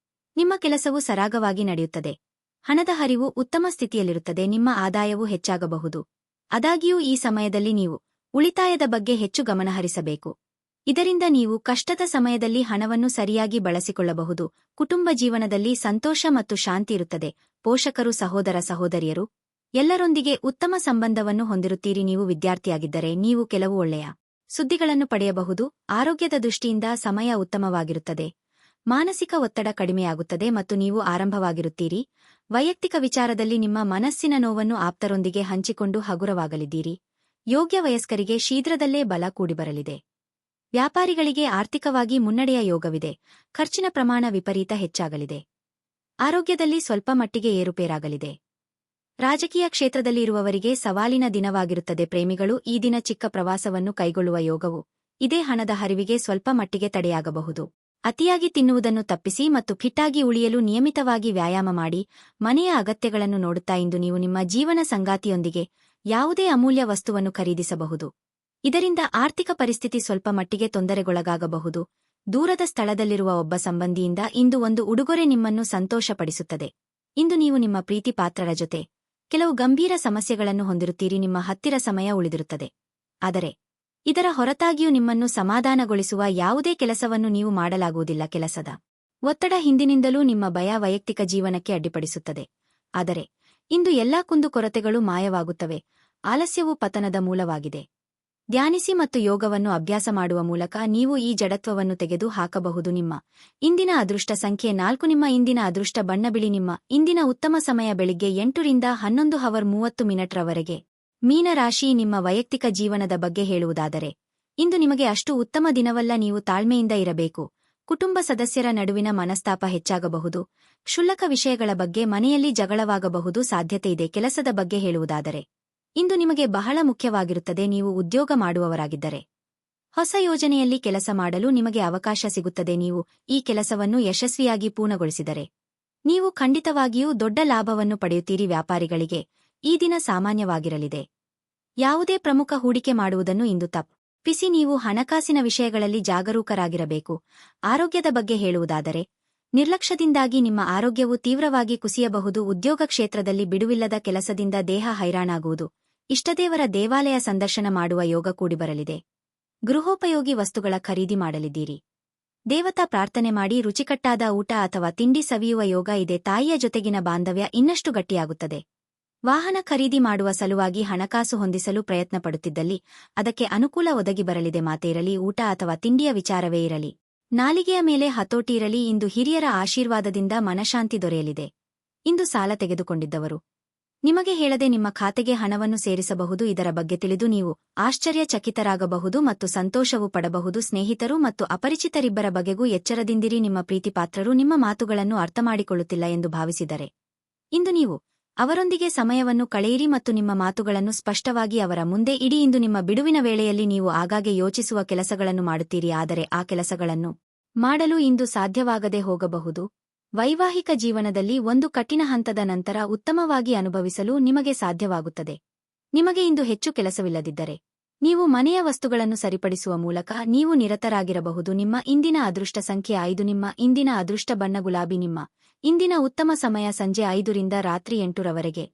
ನಿಮ್ಮ ಕೆಲಸವು ಸರಾಗವಾಗಿ ನಡೆಯುತ್ತದೆ. ಹಣದ ಹರಿವು ಉತ್ತಮ ಸ್ಥಿತಿಯಲ್ಲಿರುತ್ತದೆ. ನಿಮ್ಮ ಆದಾಯವೂ ಹೆಚ್ಚಾಗಬಹುದು. ಆದಾಗ್ಯೂ ಈ ಸಮಯದಲ್ಲಿ ನೀವು ಉಳಿತಾಯದ ಬಗ್ಗೆ ಹೆಚ್ಚು ಗಮನಹರಿಸಬೇಕು. ಇದರಿಂದ ನೀವು ಕಷ್ಟದ ಸಮಯದಲ್ಲಿ ಹಣವನ್ನು ಸರಿಯಾಗಿ ಬಳಸಿಕೊಳ್ಳಬಹುದು. ಕುಟುಂಬ ಜೀವನದಲ್ಲಿ ಸಂತೋಷ ಮತ್ತು ಶಾಂತಿ ಇರುತ್ತದೆ. ಪೋಷಕರು ಸಹೋದರ ಸಹೋದರಿಯರು ಎಲ್ಲರೊಂದಿಗೆ ಉತ್ತಮ ಸಂಬಂಧವನ್ನು ಹೊಂದಿರುತ್ತೀರಿ. ನೀವು ವಿದ್ಯಾರ್ಥಿಯಾಗಿದ್ದರೆ ನೀವು ಕೆಲವು ಒಳ್ಳೆಯ ಸುದ್ದಿಗಳನ್ನು ಪಡೆಯಬಹುದು. ಆರೋಗ್ಯದ ದೃಷ್ಟಿಯಿಂದ ಸಮಯ ಉತ್ತಮವಾಗಿರುತ್ತದೆ. ಮಾನಸಿಕ ಒತ್ತಡ ಕಡಿಮೆಯಾಗುತ್ತದೆ ಮತ್ತು ನೀವು ಆರಂಭವಾಗಿರುತ್ತೀರಿ. ವೈಯಕ್ತಿಕ ವಿಚಾರದಲ್ಲಿ ನಿಮ್ಮ ಮನಸ್ಸಿನ ನೋವನ್ನು ಆಪ್ತರೊಂದಿಗೆ ಹಂಚಿಕೊಂಡು ಹಗುರವಾಗಲಿದ್ದೀರಿ. ಯೋಗ್ಯ ವಯಸ್ಕರಿಗೆ ಶೀಘ್ರದಲ್ಲೇ ಬಲ ಕೂಡಿಬರಲಿದೆ. ವ್ಯಾಪಾರಿಗಳಿಗೆ ಆರ್ಥಿಕವಾಗಿ ಮುನ್ನಡೆಯ ಯೋಗವಿದೆ. ಖರ್ಚಿನ ಪ್ರಮಾಣ ವಿಪರೀತ ಹೆಚ್ಚಾಗಲಿದೆ. ಆರೋಗ್ಯದಲ್ಲಿ ಸ್ವಲ್ಪ ಮಟ್ಟಿಗೆ ಏರುಪೇರಾಗಲಿದೆ. ರಾಜಕೀಯ ಕ್ಷೇತ್ರದಲ್ಲಿ ಇರುವವರಿಗೆ ಸವಾಲಿನ ದಿನವಾಗಿರುತ್ತದೆ. ಪ್ರೇಮಿಗಳು ಈ ದಿನ ಚಿಕ್ಕ ಪ್ರವಾಸವನ್ನು ಕೈಗೊಳ್ಳುವ ಯೋಗವು ಇದೇ. ಹಣದ ಹರಿವಿಗೆ ಸ್ವಲ್ಪ ಮಟ್ಟಿಗೆ ತಡೆಯಾಗಬಹುದು. ಅತಿಯಾಗಿ ತಿನ್ನುವುದನ್ನು ತಪ್ಪಿಸಿ ಮತ್ತು ಫಿಟ್ಟಾಗಿ ಉಳಿಯಲು ನಿಯಮಿತವಾಗಿ ವ್ಯಾಯಾಮ ಮಾಡಿ. ಮನೆಯ ಅಗತ್ಯಗಳನ್ನು ನೋಡುತ್ತಾ ಇಂದು ನೀವು ನಿಮ್ಮ ಜೀವನ ಸಂಗಾತಿಯೊಂದಿಗೆ ಯಾವುದೇ ಅಮೂಲ್ಯ ವಸ್ತುವನ್ನು ಖರೀದಿಸಬಹುದು. ಇದರಿಂದ ಆರ್ಥಿಕ ಪರಿಸ್ಥಿತಿ ಸ್ವಲ್ಪ ಮಟ್ಟಿಗೆ ತೊಂದರೆಗೊಳಗಾಗಬಹುದು. ದೂರದ ಸ್ಥಳದಲ್ಲಿರುವ ಒಬ್ಬ ಸಂಬಂಧಿಯಿಂದ ಇಂದು ಒಂದು ಉಡುಗೊರೆ ನಿಮ್ಮನ್ನು ಸಂತೋಷಪಡಿಸುತ್ತದೆ. ಇಂದು ನೀವು ನಿಮ್ಮ ಪ್ರೀತಿ ಪಾತ್ರರ ಜೊತೆ ಕೆಲವು ಗಂಭೀರ ಸಮಸ್ಯೆಗಳನ್ನು ಹೊಂದಿರುತ್ತೀರಿ. ನಿಮ್ಮ ಹತ್ತಿರ ಸಮಯ ಉಳಿದಿರುತ್ತದೆ. ಆದರೆ ಇದರ ಹೊರತಾಗಿಯೂ ನಿಮ್ಮನ್ನು ಸಮಾಧಾನಗೊಳಿಸುವ ಯಾವುದೇ ಕೆಲಸವನ್ನು ನೀವು ಮಾಡಲಾಗುವುದಿಲ್ಲ. ಕೆಲಸದ ಒತ್ತಡ ಹಿಂದಿನಿಂದಲೂ ನಿಮ್ಮ ಭಯ ವೈಯಕ್ತಿಕ ಜೀವನಕ್ಕೆ ಅಡ್ಡಿಪಡಿಸುತ್ತದೆ. ಆದರೆ ಇಂದು ಎಲ್ಲಾ ಕುಂದುಕೊರತೆಗಳು ಮಾಯವಾಗುತ್ತವೆ. ಆಲಸ್ಯವು ಪತನದ ಮೂಲವಾಗಿದೆ. ಧ್ಯಾನಿಸಿ ಮತ್ತು ಯೋಗವನ್ನು ಅಭ್ಯಾಸ ಮಾಡುವ ಮೂಲಕ ನೀವು ಈ ಜಡತ್ವವನ್ನು ತೆಗೆದು ಹಾಕಬಹುದು. ನಿಮ್ಮ ಇಂದಿನ ಅದೃಷ್ಟ ಸಂಖ್ಯೆ 4. ನಿಮ್ಮ ಇಂದಿನ ಅದೃಷ್ಟ ಬಣ್ಣ ಬಿಳಿ. ನಿಮ್ಮ ಇಂದಿನ ಉತ್ತಮ ಸಮಯ ಬೆಳಿಗ್ಗೆ 8 ರಿಂದ 11:30 ರವರೆಗೆ. ಮೀನ ರಾಶಿ. ನಿಮ್ಮ ವೈಯಕ್ತಿಕ ಜೀವನದ ಬಗ್ಗೆ ಹೇಳುವುದಾದರೆ ಇಂದು ನಿಮಗೆ ಅಷ್ಟು ಉತ್ತಮ ದಿನವಲ್ಲ. ನೀವು ತಾಳ್ಮೆಯಿಂದ ಇರಬೇಕು. ಕುಟುಂಬ ಸದಸ್ಯರ ನಡುವಿನ ಮನಸ್ತಾಪ ಹೆಚ್ಚಾಗಬಹುದು. ಕ್ಷುಲ್ಲಕ ವಿಷಯಗಳ ಬಗ್ಗೆ ಮನೆಯಲ್ಲಿ ಜಗಳವಾಗಬಹುದು ಸಾಧ್ಯತೆಯಿದೆ. ಕೆಲಸದ ಬಗ್ಗೆ ಹೇಳುವುದಾದರೆ ಇಂದು ನಿಮಗೆ ಬಹಳ ಮುಖ್ಯವಾಗಿರುತ್ತದೆ. ನೀವು ಉದ್ಯೋಗ ಮಾಡುವವರಾಗಿದ್ದರೆ ಹೊಸ ಯೋಜನೆಯಲ್ಲಿ ಕೆಲಸ ಮಾಡಲು ನಿಮಗೆ ಅವಕಾಶ ಸಿಗುತ್ತದೆ. ನೀವು ಈ ಕೆಲಸವನ್ನು ಯಶಸ್ವಿಯಾಗಿ ಪೂರ್ಣಗೊಳಿಸಿದರೆ ನೀವು ಖಂಡಿತವಾಗಿಯೂ ದೊಡ್ಡ ಲಾಭವನ್ನು ಪಡೆಯುತ್ತೀರಿ. ವ್ಯಾಪಾರಿಗಳಿಗೆ ಈ ದಿನ ಸಾಮಾನ್ಯವಾಗಿರಲಿದೆ. ಯಾವುದೇ ಪ್ರಮುಖ ಹೂಡಿಕೆ ಮಾಡುವುದನ್ನು ಇಂದು ತಪ್ಪಿಸಿ. ನೀವು ಹಣಕಾಸಿನ ವಿಷಯಗಳಲ್ಲಿ ಜಾಗರೂಕರಾಗಿರಬೇಕು. ಆರೋಗ್ಯದ ಬಗ್ಗೆ ಹೇಳುವುದಾದರೆ ನಿರ್ಲಕ್ಷ್ಯದಿಂದಾಗಿ ನಿಮ್ಮ ಆರೋಗ್ಯವು ತೀವ್ರವಾಗಿ ಕುಸಿಯಬಹುದು. ಉದ್ಯೋಗ ಕ್ಷೇತ್ರದಲ್ಲಿ ಬಿಡುವಿಲ್ಲದ ಕೆಲಸದಿಂದ ದೇಹ ಹೈರಾಣಾಗುವುದು. ಇಷ್ಟದೇವರ ದೇವಾಲಯ ಸಂದರ್ಶನ ಮಾಡುವ ಯೋಗ ಕೂಡಿಬರಲಿದೆ. ಗೃಹೋಪಯೋಗಿ ವಸ್ತುಗಳ ಖರೀದಿ ಮಾಡಲಿದ್ದೀರಿ. ದೇವತಾ ಪ್ರಾರ್ಥನೆ ಮಾಡಿ ರುಚಿಕಟ್ಟಾದ ಊಟ ಅಥವಾ ತಿಂಡಿ ಸವಿಯುವ ಯೋಗ ಇದೆ. ತಾಯಿಯ ಜೊತೆಗಿನ ಬಾಂಧವ್ಯ ಇನ್ನಷ್ಟು ಗಟ್ಟಿಯಾಗುತ್ತದೆ. ವಾಹನ ಖರೀದಿ ಮಾಡುವ ಸಲುವಾಗಿ ಹಣಕಾಸು ಹೊಂದಿಸಲು ಪ್ರಯತ್ನಪಡುತ್ತಿದ್ದಲ್ಲಿ ಅದಕ್ಕೆ ಅನುಕೂಲ ಒದಗಿ ಬರಲಿದೆ. ಮಾತೇ ಇರಲಿ, ಊಟ ಅಥವಾ ತಿಂಡಿಯ ವಿಚಾರವೇ ಇರಲಿ, ನಾಲಿಗೆಯ ಮೇಲೆ ಹತೋಟಿ ಇರಲಿ. ಇಂದು ಹಿರಿಯರ ಆಶೀರ್ವಾದದಿಂದ ಮನಶಾಂತಿ ದೊರೆಯಲಿದೆ. ಇಂದು ಸಾಲ ತೆಗೆದುಕೊಂಡಿದ್ದವರು ನಿಮಗೆ ಹೇಳದೆ ನಿಮ್ಮ ಖಾತೆಗೆ ಹಣವನ್ನು ಸೇರಿಸಬಹುದು. ಇದರ ಬಗ್ಗೆ ತಿಳಿದು ನೀವು ಆಶ್ಚರ್ಯಚಕಿತರಾಗಬಹುದು ಮತ್ತು ಸಂತೋಷವೂ ಪಡಬಹುದು. ಸ್ನೇಹಿತರು ಮತ್ತು ಅಪರಿಚಿತರಿಬ್ಬರ ಬಗೆಗೂ ಎಚ್ಚರದಿಂದಿರಿ. ನಿಮ್ಮ ಪ್ರೀತಿಪಾತ್ರರು ನಿಮ್ಮ ಮಾತುಗಳನ್ನು ಅರ್ಥಮಾಡಿಕೊಳ್ಳುತ್ತಿಲ್ಲ ಎಂದು ಭಾವಿಸಿದರೆ ಇಂದು ನೀವು ಅವರೊಂದಿಗೆ ಸಮಯವನ್ನು ಕಳೆಯಿರಿ ಮತ್ತು ನಿಮ್ಮ ಮಾತುಗಳನ್ನು ಸ್ಪಷ್ಟವಾಗಿ ಅವರ ಮುಂದೆ ಇಡಿ. ಇಂದು ನಿಮ್ಮ ಬಿಡುವಿನ ವೇಳೆಯಲ್ಲಿ ನೀವು ಆಗಾಗ್ಗೆ ಯೋಚಿಸುವ ಕೆಲಸಗಳನ್ನು ಮಾಡುತ್ತೀರಿ. ಆದರೆ ಆ ಕೆಲಸಗಳನ್ನು ಮಾಡಲು ಇಂದು ಸಾಧ್ಯವಾಗದೆ ಹೋಗಬಹುದು. ವೈವಾಹಿಕ ಜೀವನದಲ್ಲಿ ಒಂದು ಕಠಿಣ ಹಂತದ ನಂತರ ಉತ್ತಮವಾಗಿ ಅನುಭವಿಸಲು ನಿಮಗೆ ಸಾಧ್ಯವಾಗುತ್ತದೆ. ನಿಮಗೆ ಇಂದು ಹೆಚ್ಚು ಕೆಲಸವಿಲ್ಲದಿದ್ದರೆ ನೀವು ಮನೆಯ ವಸ್ತುಗಳನ್ನು ಸರಿಪಡಿಸುವ ಮೂಲಕ ನೀವು ನಿರತರಾಗಿರಬಹುದು. ನಿಮ್ಮ ಇಂದಿನ ಅದೃಷ್ಟ ಸಂಖ್ಯೆ 5. ನಿಮ್ಮ ಇಂದಿನ ಅದೃಷ್ಟ ಬಣ್ಣ ಗುಲಾಬಿ. ನಿಮ್ಮ ಇಂದಿನ ಉತ್ತಮ ಸಮಯ ಸಂಜೆ 5 ರಿಂದ ರಾತ್ರಿ 8 ರವರೆಗೆ.